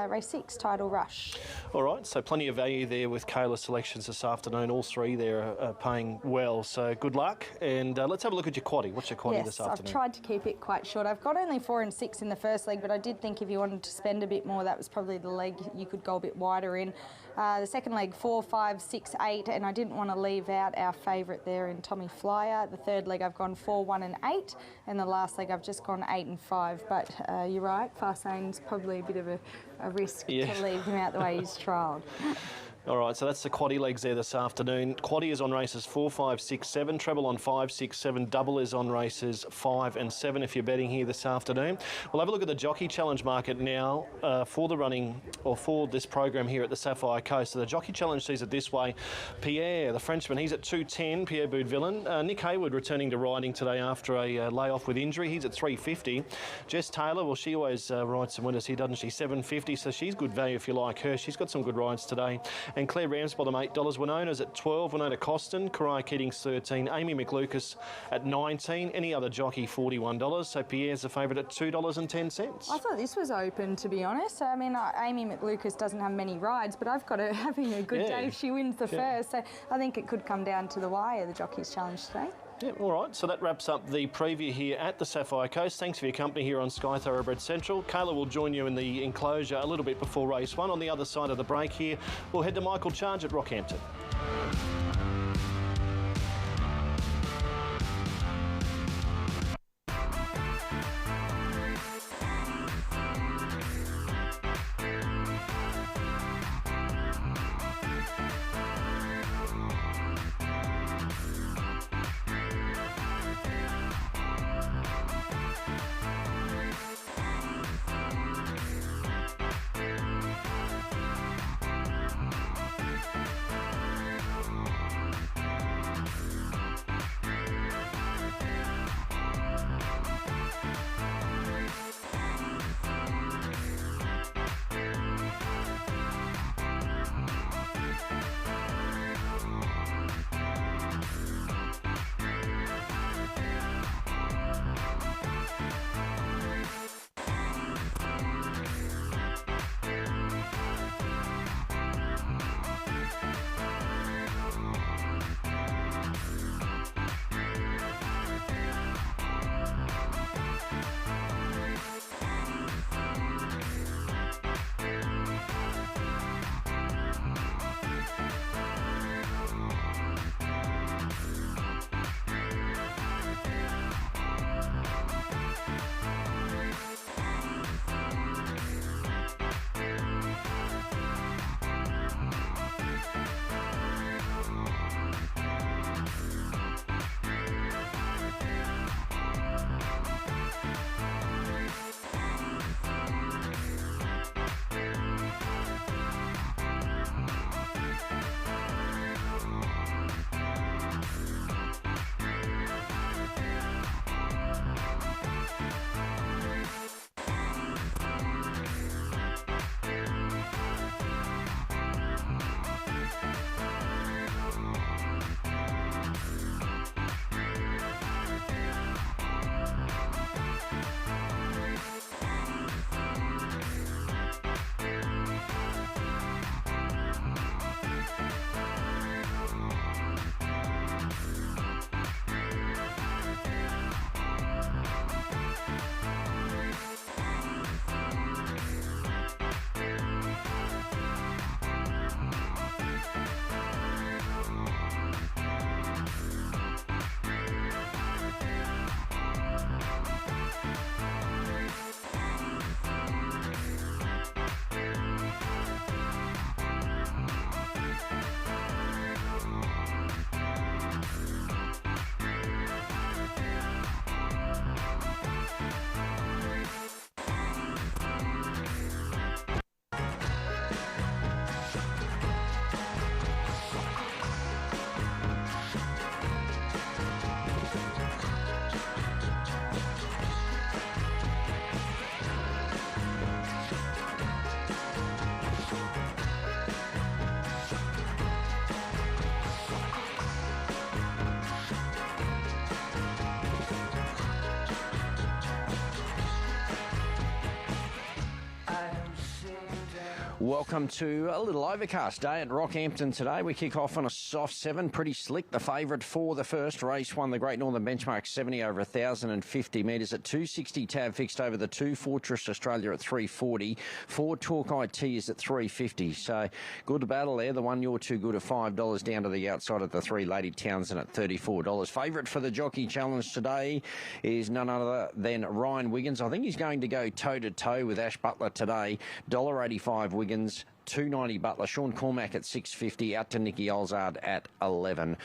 race 6, Tidal Rush. All right, so plenty of value there with Kayla's selections this afternoon. All 3 there are paying well, so good luck. And let's have a look at your quaddie. What's your quaddie this afternoon? I've tried to keep it quite short. I've got only 4 and 6 in the first leg, but I did think if you wanted to spend a bit more, that was probably the leg you could go a bit wider in. The second leg, 4, 5, 6, 8, and I didn't want to leave out our favourite there in Tommy Flyer. The third leg, I've gone 4, 1 and 8, and the last leg, I've just gone 8 and 5. But you're right, Farsane's probably a bit of a risk to leave him out the way he's trialled. All right, so that's the quaddie legs there this afternoon. Quaddie is on races 4, 5, 6, 7. Treble on 5, 6, 7. Double is on races 5 and 7 if you're betting here this afternoon. We'll have a look at the Jockey Challenge market now for the running, or for this program here at the Sapphire Coast. So the Jockey Challenge sees it this way. Pierre, the Frenchman, he's at 210, Pierre Boudvillain. Nick Hayward returning to riding today after a layoff with injury. He's at 350. Jess Taylor, well, she always rides some winners here, doesn't she? 750, so she's good value if you like her. She's got some good rides today. And Claire Ramsbottom, $8. Winona's at 12. Winona Costin. Kariah Keating's 13. Amy McLucas at 19. Any other jockey, $41. So Pierre's the favourite at $2.10. I thought this was open, to be honest. I mean, Amy McLucas doesn't have many rides, but I've got her having a good day if she wins the first. So I think it could come down to the wire, the Jockeys Challenge today. Yeah, all right. So that wraps up the preview here at the Sapphire Coast. Thanks for your company here on Sky Thoroughbred Central. Kayla will join you in the enclosure a little bit before race 1. On the other side of the break here, we'll head to Michael Charge at Rockhampton. Welcome to a little overcast day at Rockhampton today. We kick off on a soft 7, pretty slick. The favourite for the first race won the Great Northern Benchmark 70 over 1,050 metres at 260. Tab fixed over the 2. Fortress Australia at 340. 4 Talk IT is at 350. So good battle there. The one You're Too Good at $5 down to the outside of the 3 Lady Townsend at $34. Favourite for the Jockey Challenge today is none other than Ryan Wiggins. I think he's going to go toe-to-toe with Ash Butler today. $1.85 Wiggins. 290 Butler, Sean Cormack at 650, out to Nicky Olzard at 11.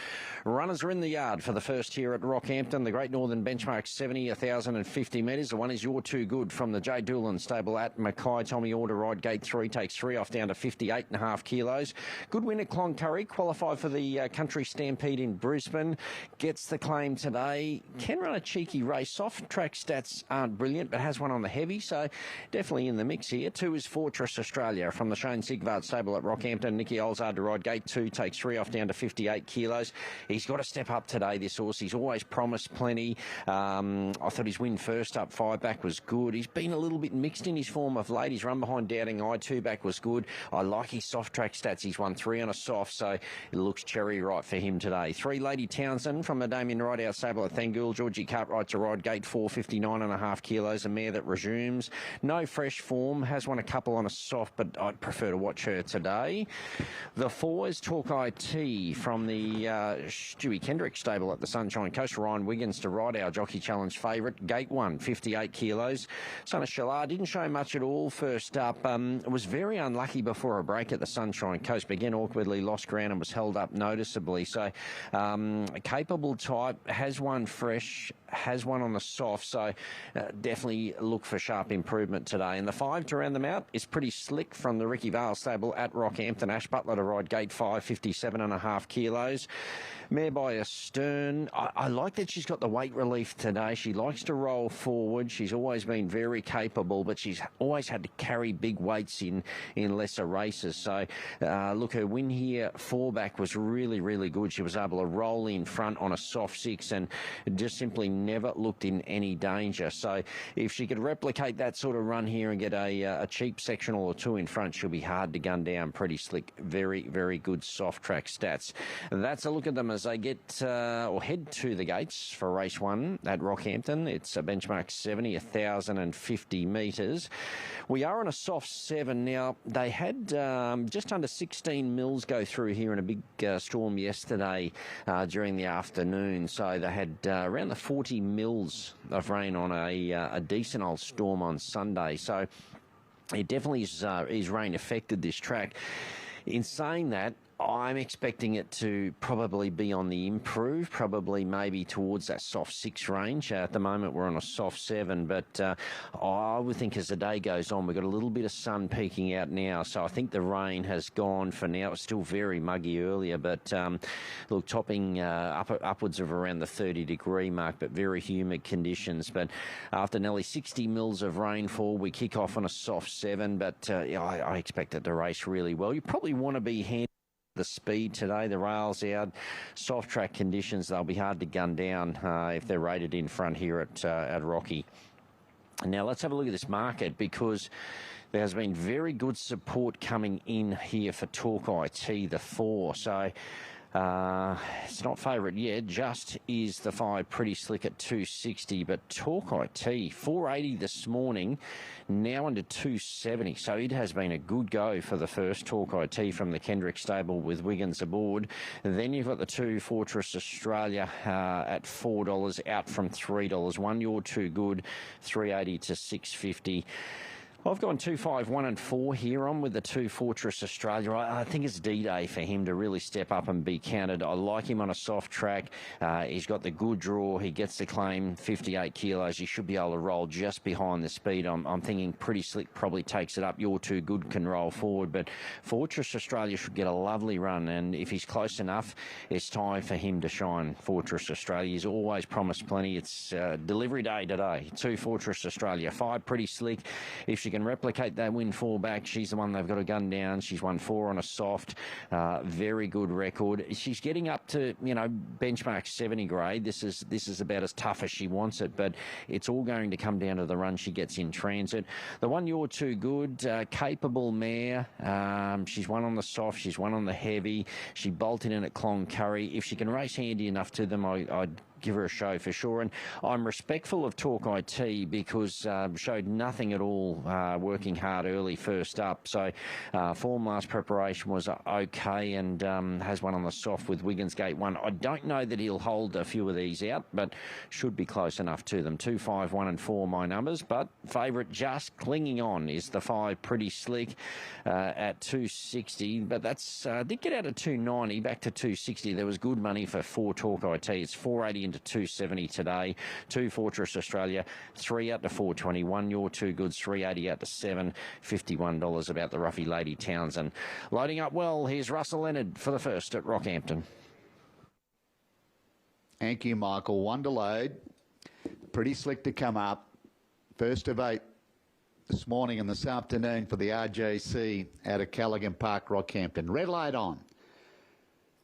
Runners are in the yard for the first here at Rockhampton. The Great Northern benchmark 70, 1,050 metres. The one is You're Too Good from the J. Doolan stable at Mackay. Tommy Order ride gate 3 takes 3 off down to 58.5 kilos. Good win at Cloncurry, qualified for the Country Stampede in Brisbane. Gets the claim today. Can run a cheeky race. Soft track stats aren't brilliant, but has one on the heavy, so definitely in the mix here. 2 is Fortress Australia from the Shane Sigvard stable at Rockhampton. Nicky Olzard to ride gate 2 takes 3 off down to 58 kilos. He's got to step up today, this horse. He's always promised plenty. I thought his win first up, 5 back, was good. He's been a little bit mixed in his form of late. His run behind Doubting Eye, 2 back, was good. I like his soft track stats. He's won 3 on a soft, so it looks cherry right for him today. 3 Lady Townsend from the Damien Rideout stable at Thangul. Georgie Cartwright to ride gate 4, 59.5 kilos. A mare that resumes. No fresh form. Has won a couple on a soft, but I'd prefer to watch her today. The 4 is Torquay T from the Stewie Kendrick stable at the Sunshine Coast. Ryan Wiggins to ride, our Jockey Challenge favourite. Gate 1, 58 kilos. Son of Shalar didn't show much at all first up. Was very unlucky before a break at the Sunshine Coast. Began awkwardly, lost ground and was held up noticeably. So a capable type, has one fresh, has one on the soft, so definitely look for sharp improvement today. And the 5 to round them out is Pretty Slick from the Ricky Vale stable at Rockhampton. Ash Butler to ride gate 5, 57.5 kilos. Mare by Astern. I like that she's got the weight relief today. She likes to roll forward. She's always been very capable, but she's always had to carry big weights in lesser races. So, look, her win here, 4 back, was really, really good. She was able to roll in front on a soft 6 and just simply never looked in any danger. So, if she could replicate that sort of run here and get a cheap sectional or 2 in front, she'll be hard to gun down. Pretty Slick. Very, very good soft track stats. And that's a look at them as they get or head to the gates for race 1 at Rockhampton. It's a benchmark 70, 1,050 metres. We are on a soft 7 now. They had just under 16 mils go through here in a big storm yesterday during the afternoon. So they had around the 40 mils of rain on a decent old storm on Sunday. So it definitely is rain affected this track. In saying that, I'm expecting it to probably be on the improve, probably maybe towards that soft 6 range. At the moment, we're on a soft 7, but I would think as the day goes on, we've got a little bit of sun peeking out now, so I think the rain has gone for now. It's still very muggy earlier, but look, topping upwards of around the 30-degree mark, but very humid conditions. But after nearly 60 mils of rainfall, we kick off on a soft 7, but I expect it to race really well. You probably want to be handling the speed today. The rails out, soft track conditions, they'll be hard to gun down if they're rated in front here at Rocky. Now let's have a look at this market, because there has been very good support coming in here for Torquay T, the 4. So it's not favourite yet, just is the 5 Pretty Slick at 260, but Torquay T, 480 this morning, now under 270. So it has been a good go for the first Torquay T from the Kendrick stable with Wiggins aboard. And then you've got the 2 Fortress Australia at $4, out from $3. 1 You're Too Good, 380 to 650. I've gone 2, 5, 1 and 4 here on with the 2 Fortress Australia. I think it's D-Day for him to really step up and be counted. I like him on a soft track. He's got the good draw. He gets the claim, 58 kilos. He should be able to roll just behind the speed. I'm thinking Pretty Slick probably takes it up. You're Too Good can roll forward, but Fortress Australia should get a lovely run, and if he's close enough, it's time for him to shine. Fortress Australia, he's always promised plenty. It's delivery day today. 2 Fortress Australia, 5 Pretty Slick. If she can replicate that win 4 back, she's the one they've got to gun down. She's won 4 on a soft. Very good record. She's getting up to, benchmark 70 grade. This is about as tough as she wants it, but it's all going to come down to the run she gets in transit. The 1 You're Too Good, capable mare. She's won on the soft. She's won on the heavy. She bolted in at Cloncurry. If she can race handy enough to them, I'd give her a show for sure. And I'm respectful of Talk IT because showed nothing at all working hard early first up. So form last preparation was okay and has one on the soft with Wiggins Gate 1. I don't know that he'll hold a few of these out, but should be close enough to them. 2, 5, 1 and 4 my numbers, but favourite just clinging on is the 5 Pretty Slick at 260, but that's did get out of 290 back to 260. There was good money for 4 Talk IT. It's 480 into 270 today. 2 Fortress Australia, 3 out to 421. Your 2 Goods, 380 out to 7. $51 about the Roughy Lady Townsend. Loading up well, here's Russell Leonard for the first at Rockhampton. Thank you, Michael. 1 to load. Pretty Slick to come up. First of 8 this morning and this afternoon for the RJC out of Callaghan Park, Rockhampton. Red light on.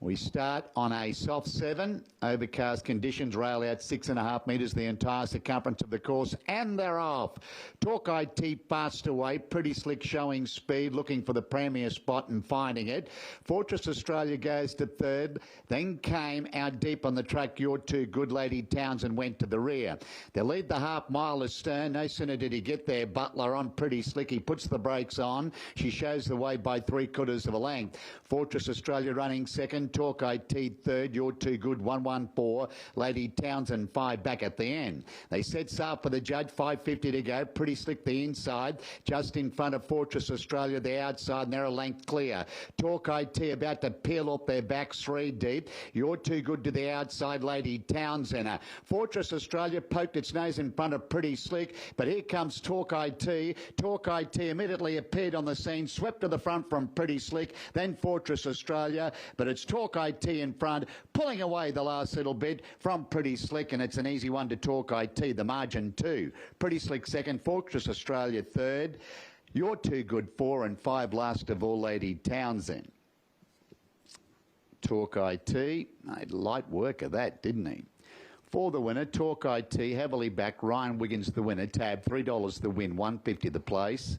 We start on a soft 7, overcast conditions, rail out 6.5 metres, the entire circumference of the course, and they're off. Talk IT fast away, Pretty Slick showing speed, looking for the premier spot and finding it. Fortress Australia goes to 3rd, then came out deep on the track, Your 2 Good Lady Townsend went to the rear. They lead the half mile astern, no sooner did he get there, Butler on Pretty Slick, he puts the brakes on, she shows the way by 3/4 of a length. Fortress Australia running 2nd, Talk IT 3rd, Your 2 Good 114, Lady Townsend 5 back at the end. They set sail for the judge, 5:50 to go, Pretty Slick the inside, just in front of Fortress Australia the outside, and they're a length clear. Talk IT about to peel off their backs 3 deep, Your 2 Good to the outside, Lady Townsend. Fortress Australia poked its nose in front of Pretty Slick, but here comes Talk IT. Talk IT immediately appeared on the scene, swept to the front from Pretty Slick, then Fortress Australia, but it's Talk IT in front, pulling away the last little bit from Pretty Slick, and it's an easy one to Talk IT. The margin 2. Pretty Slick 2nd, Fortress Australia 3rd, Your 2 Good 4 and 5 last of all, Lady Townsend. Talk IT made light work of that, didn't he? For the winner, Talk IT, heavily back, Ryan Wiggins the winner, tab $3 the win, 150 the place.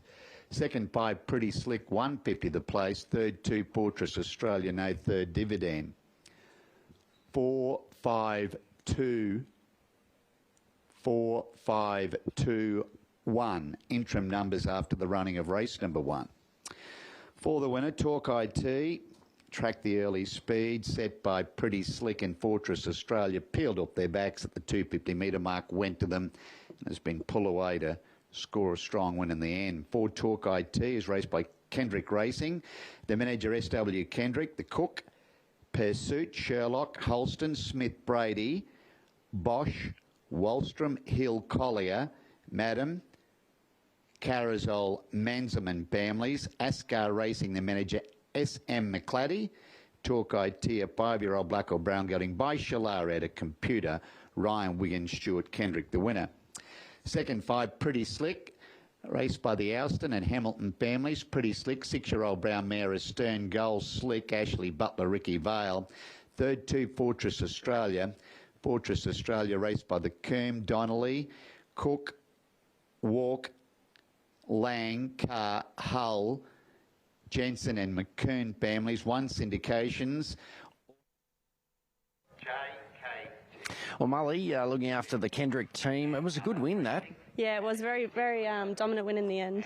Second 5 Pretty Slick, 150 the place. Third 2 Fortress Australia, no third dividend. 4, 5, 2, 4, 5, 2, 1. Interim numbers after the running of race number 1. For the winner, Talk IT. Track the early speed set by Pretty Slick and Fortress Australia. Peeled off their backs at the 250 metre mark, went to them and has been pulled away to score a strong win in the end. 4 Talk IT is raced by Kendrick Racing. The manager SW Kendrick, the cook, Pursuit, Sherlock, Holston, Smith, Brady, Bosch, Wallstrom, Hill, Collier, Madam, Carazol, Manzelman families, Ascar Racing, the manager SM McCladdy, Talk IT, a 5-year-old black or brown gelding by Shalar at a computer, Ryan Wiggins, Stuart Kendrick, the winner. Second 5, Pretty Slick, raced by the Alston and Hamilton families. Pretty Slick, 6-year-old brown mare, Stern Goal, Slick, Ashley Butler, Ricky Vale. Third 2, Fortress Australia. Fortress Australia raced by the Coombe, Donnelly, Cook, Walk, Lang, Carr, Hull, Jensen and McKern families. 1 syndications. Well, Mully, looking after the Kendrick team, it was a good win, that. Yeah, it was very, very dominant win in the end.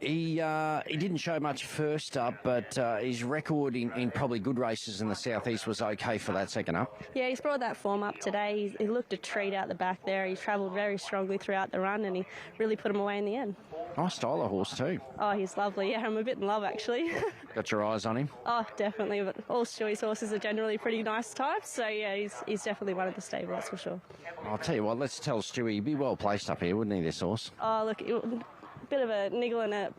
He didn't show much first up, but his record in probably good races in the southeast was okay for that second up. Yeah, he's brought that form up today. He looked a treat out the back there. He travelled very strongly throughout the run, and he really put him away in the end. Nice style of horse too. Oh, he's lovely. Yeah, I'm a bit in love, actually. Got your eyes on him? Oh, definitely. But all Stewie's horses are generally pretty nice types, so yeah, he's definitely one of the stable, that's for sure. I'll tell you what, let's tell Stewie he'd be well placed up here, wouldn't he, this horse? Oh, look, bit of a niggle and a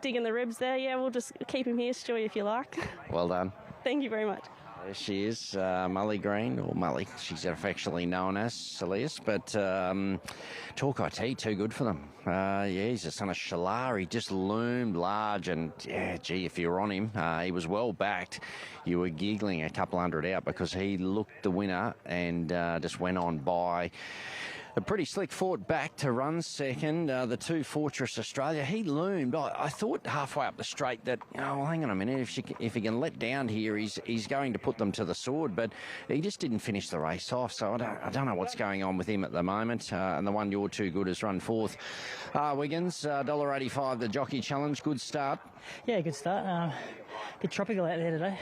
dig in the ribs there. Yeah, we'll just keep him here, Stewie, if you like. Well done. Thank you very much. There she is, Mully Green, or Mully, she's affectionately known as Celius, but Talk IT, too good for them. Yeah, he's the son of Shalar. He just loomed large, and yeah, gee, if you were on him, he was well backed. You were giggling a couple hundred out because he looked the winner and just went on by A Pretty Slick fought back to run second. The two Fortress Australia, he loomed. I thought halfway up the straight that, oh, well, hang on a minute, if he can let down here, he's going to put them to the sword, but he just didn't finish the race off, so I don't know what's going on with him at the moment. And the one You're Too Good has run fourth. Wiggins, $1.85, the Jockey Challenge, good start. Yeah, good start. Bit tropical out there today.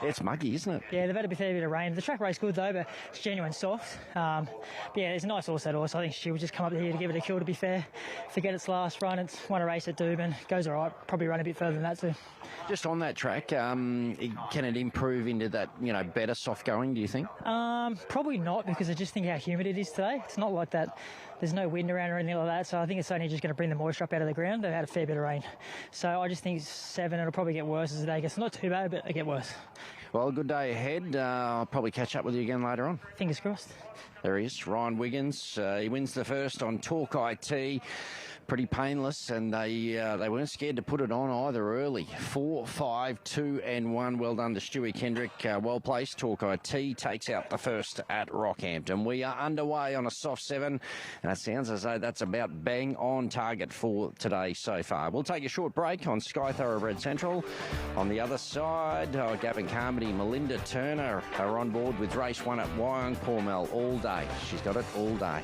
It's muggy, isn't it? Yeah, they've had a fair bit of rain. The track race good though, but it's genuine soft. But yeah, it's a nice horse, that horse. I think she will just come up here to give it a kill, to be fair. Forget its last run. It's won a race at Dooban. Goes all right. Probably run a bit further than that too. Just on that track, can it improve into that, better soft going, do you think? Probably not, because I just think how humid it is today. It's not like that. There's no wind around or anything like that, so I think it's only just going to bring the moisture up out of the ground. They've had a fair bit of rain. So I just think 7, it'll probably get worse as the day gets. Not too bad, but it'll get worse. Well, good day ahead. I'll probably catch up with you again later on. Fingers crossed. There he is, Ryan Wiggins. He wins the first on Talk IT. Pretty painless, and they weren't scared to put it on either early. 4, 5, 2 and 1. Well done to Stewie Kendrick. Well placed. Talk IT takes out the first at Rockhampton. We are underway on a soft 7, and it sounds as though that's about bang on target for today so far. We'll take a short break on Sky Thoroughbred Central. On the other side, Gavin Carmody, Melinda Turner are on board with race 1 at Wyong Pormel all day. She's got it all day.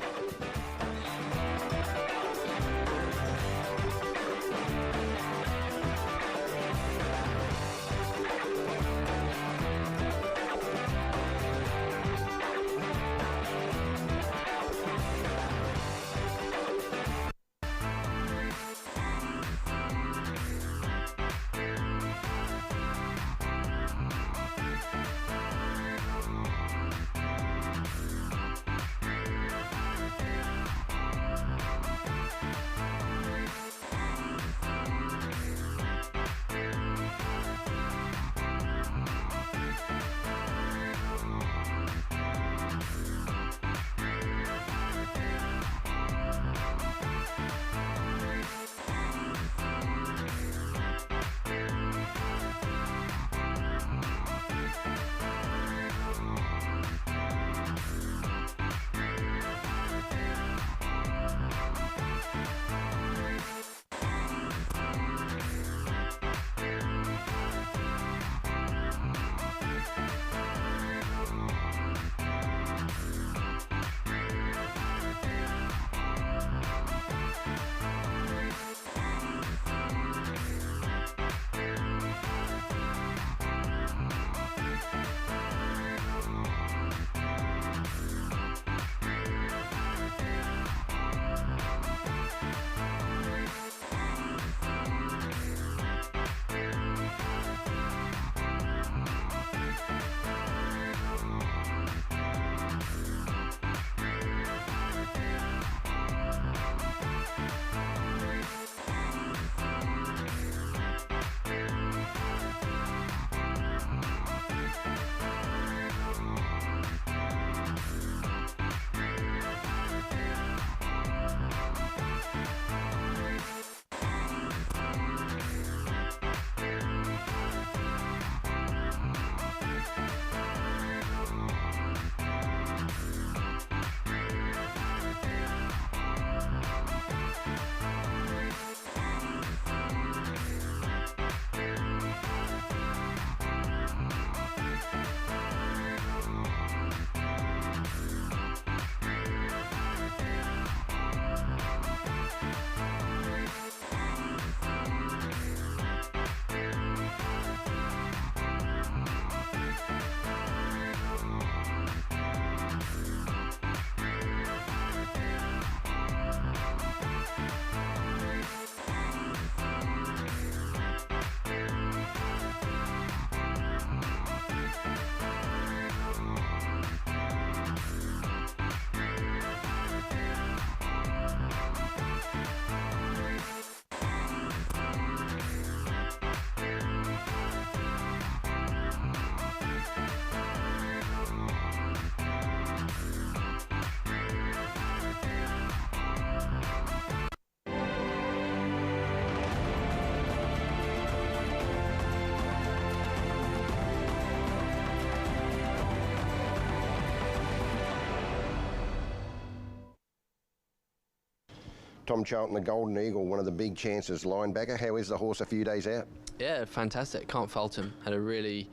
Tom Charlton, the Golden Eagle, one of the big chances, linebacker. How is the horse a few days out? Yeah, fantastic. Can't fault him. Had a really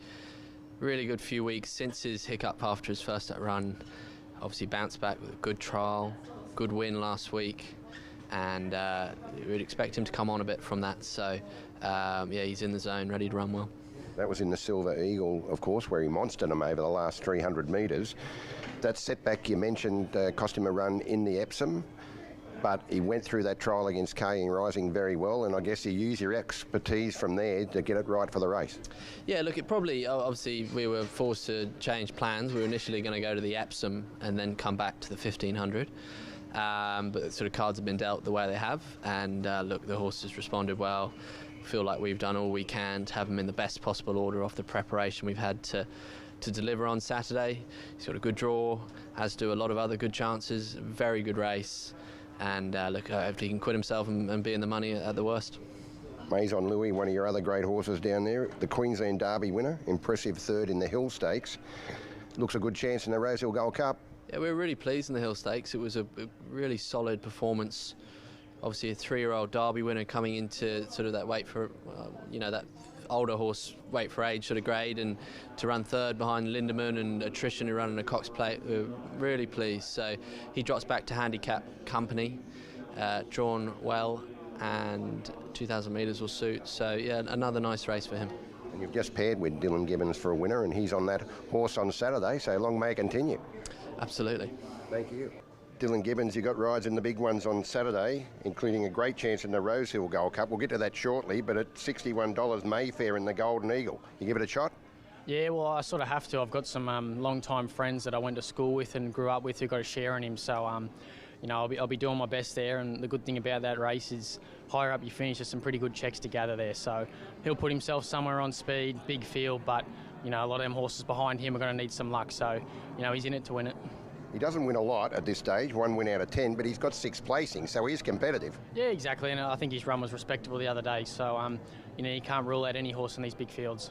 good few weeks since his hiccup after his first run. Obviously bounced back with a good trial, good win last week, and we'd expect him to come on a bit from that. So, yeah, he's in the zone, ready to run well. That was in the Silver Eagle, of course, where he monstered him over the last 300 metres. That setback you mentioned cost him a run in the Epsom, but he went through that trial against Kaying Rising very well, and I guess you use your expertise from there to get it right for the race. Yeah, look, it probably, obviously, we were forced to change plans. We were initially going to go to the Epsom and then come back to the 1500. But the sort of cards have been dealt the way they have, and look, the horse has responded well. Feel like we've done all we can to have him in the best possible order off the preparation we've had to deliver on Saturday. He's got a good draw, as do a lot of other good chances, very good race, and look, if he can quit himself and be in the money at the worst. Maison Louis, one of your other great horses down there, the Queensland Derby winner, impressive third in the Hill Stakes. Looks a good chance in the Rosehill Gold Cup. Yeah, we were really pleased in the Hill Stakes. It was a really solid performance. Obviously a 3-year-old Derby winner coming into sort of that weight for, that older horse weight for age sort of grade, and to run third behind Lindemann and Attrition who run in a Cox Plate. We were really pleased. So he drops back to handicap company, drawn well, and 2,000 metres will suit. So yeah, another nice race for him. And you've just paired with Dylan Gibbons for a winner, and he's on that horse on Saturday, so long may it continue. Absolutely. Thank you. Dylan Gibbons, you got rides in the big ones on Saturday, including a great chance in the Rosehill Gold Cup. We'll get to that shortly, but at $61 Mayfair in the Golden Eagle. You give it a shot? Yeah, well, I sort of have to. I've got some long-time friends that I went to school with and grew up with who got a share in him, so I'll be doing my best there. And the good thing about that race is higher up you finish, there's some pretty good checks to gather there. So he'll put himself somewhere on speed, big field, but a lot of them horses behind him are going to need some luck. So he's in it to win it. He doesn't win a lot at this stage, 1 win out of 10, but he's got 6 placings, so he is competitive. Yeah, exactly, and I think his run was respectable the other day, so you can't rule out any horse in these big fields.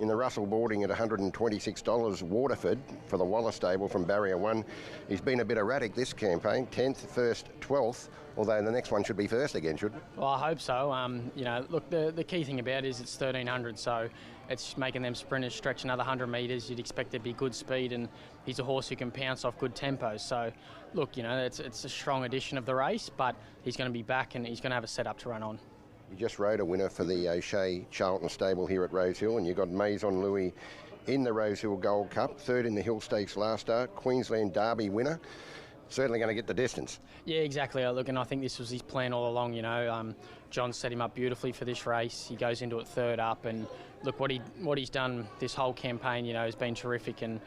In the Russell Boarding at $126, Waterford for the Waller stable from Barrier 1. He's been a bit erratic this campaign, 10th, 1st, 12th, although the next one should be 1st again, shouldn't it? Well, I hope so. Look, the key thing about it is it's 1,300, so it's making them sprinters stretch another 100 metres. You'd expect there'd be good speed, and he's a horse who can pounce off good tempos. So, look, it's a strong addition of the race, but he's going to be back and he's going to have a setup to run on. You just rode a winner for the O'Shea Charlton stable here at Rosehill, and you got Maison Louis in the Rosehill Gold Cup, 3rd in the Hill Stakes last start, Queensland Derby winner. Certainly going to get the distance. Yeah, exactly. Look, and I think this was his plan all along. John set him up beautifully for this race. He goes into it 3rd up, and look what he's done this whole campaign. Has been terrific, and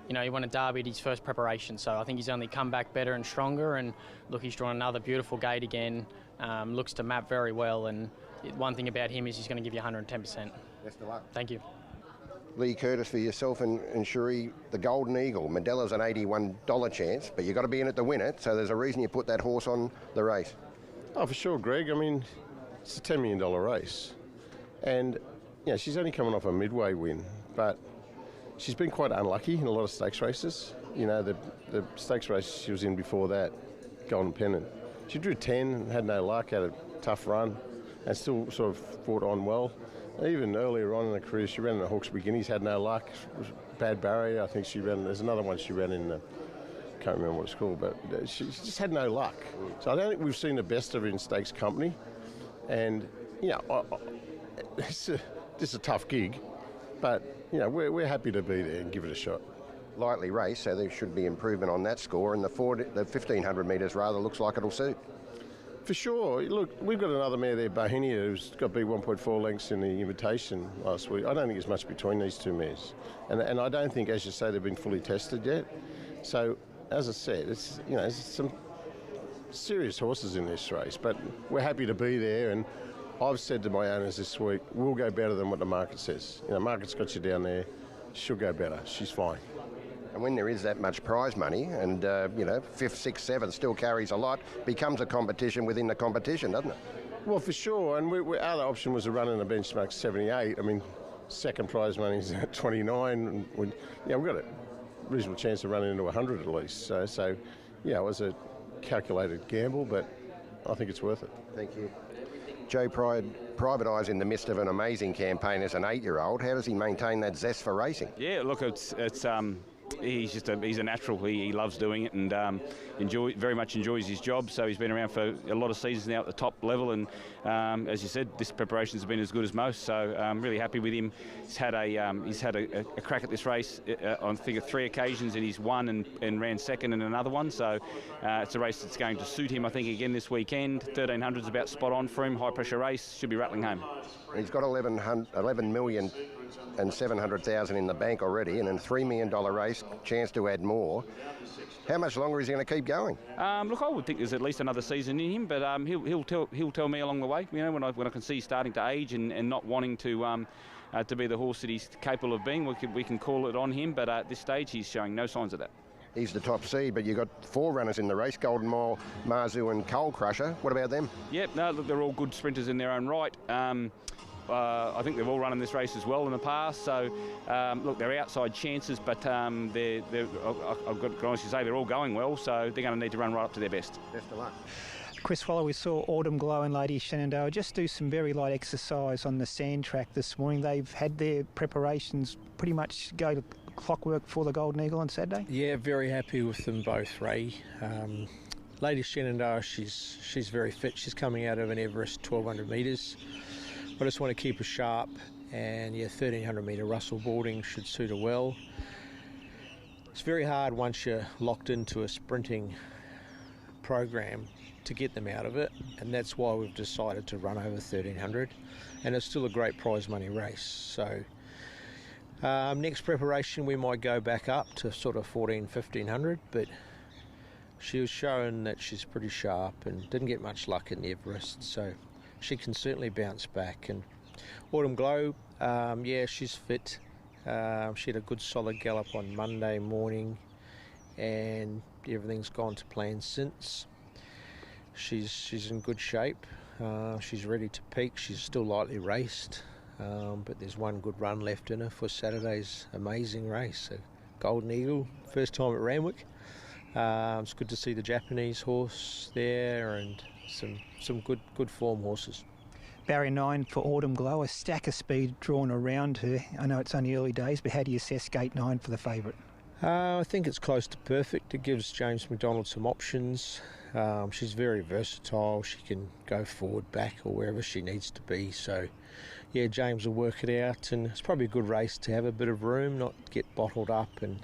he won a Derby at his first preparation. So I think he's only come back better and stronger. And look, he's drawn another beautiful gate again. Looks to map very well, and one thing about him is he's going to give you 110%. Best of luck. Thank you. Lee Curtis for yourself and Shuri, the Golden Eagle. Medella's an $81 chance, but you've got to be in it to win it, so there's a reason you put that horse on the race. Oh, for sure, Greg. I mean, it's a $10 million race. And, she's only coming off a midway win, but she's been quite unlucky in a lot of stakes races. The stakes race she was in before that, Golden Pennant, she drew 10 and had no luck, had a tough run, and still sort of fought on well. Even earlier on in her career, she ran in the Hawkesbury Guineas, had no luck. It was a bad barrier. I think she ran, there's another one she ran in, can't remember what it's called, but she just had no luck. So I don't think we've seen the best of her in stakes company. And, it's a tough gig, but, we're happy to be there and give it a shot. Lightly raced, so there should be improvement on that score, and the 1,500 metres rather looks like it'll suit. For sure. Look, we've got another mare there, Bohemia, who's got beat 1.4 lengths in the Invitation last week. I don't think there's much between these two mares. And I don't think, as you say, they've been fully tested yet. So, as I said, it's, there's some serious horses in this race, but we're happy to be there. And I've said to my owners this week, we'll go better than what the market says. Market's got you down there. She'll go better. She's fine. And when there is that much prize money and, 5th, 6th, 7th still carries a lot, becomes a competition within the competition, doesn't it? Well, for sure. And our other option was to run in a benchmark 78. I mean, second prize money is at 29. And we've got a reasonable chance of running into 100 at least. So it was a calculated gamble, but I think it's worth it. Thank you. Joe Private Eye's in the midst of an amazing campaign as an 8-year-old. How does he maintain that zest for racing? Yeah, look, he's a natural. He loves doing it and very much enjoys his job. So he's been around for a lot of seasons now at the top level, and as you said, this preparation's been as good as most. So I'm really happy with him. He's had a crack at this race on I think 3 occasions, and he's won and ran second in another one. So it's a race that's going to suit him, I think, again this weekend. 1300 is about spot on for him. High pressure race, should be rattling home. He's got 11 million and 700,000 in the bank already, and in a $3 million race, chance to add more. How much longer is he going to keep going? Look, I would think there's at least another season in him, but he'll tell me along the way. You know, when I can see he's starting to age and not wanting to be the horse that he's capable of being, we can call it on him. But at this stage, he's showing no signs of that. He's the top seed, but you've got 4 runners in the race: Golden Mile, Marzu, and Coal Crusher. What about them? Yep, no, look, they're all good sprinters in their own right. I think they've all run in this race as well in the past. So, look, they're outside chances, but I've got to honestly say they're all going well. So they're going to need to run right up to their best. Best of luck. Chris Waller, we saw Autumn Glow and Lady Shenandoah just do some very light exercise on the sand track this morning. They've had their preparations pretty much go to clockwork for the Golden Eagle on Saturday. Yeah, very happy with them both, Ray. Lady Shenandoah, she's very fit. She's coming out of an Everest 1200 metres. I just want to keep her sharp, and 1300 metre Russell boarding should suit her well. It's very hard once you're locked into a sprinting program to get them out of it, and that's why we've decided to run over 1300, and it's still a great prize money race. So next preparation we might go back up to sort of 1500, but she was showing that she's pretty sharp and didn't get much luck in the Everest, so she can certainly bounce back. And Autumn Glow, she's fit. She had a good solid gallop on Monday morning, and everything's gone to plan since. She's in good shape. She's ready to peak. She's still lightly raced, but there's one good run left in her for Saturday's amazing race. So Golden Eagle, first time at Randwick. It's good to see the Japanese horse there and some good form horses. Barrier 9 for Autumn Glow, a stack of speed drawn around her. I know it's only early days, but how do you assess Gate 9 for the favourite? I think it's close to perfect. It gives James McDonald some options. She's very versatile. She can go forward, back, or wherever she needs to be. So, James will work it out, and it's probably a good race to have a bit of room, not get bottled up and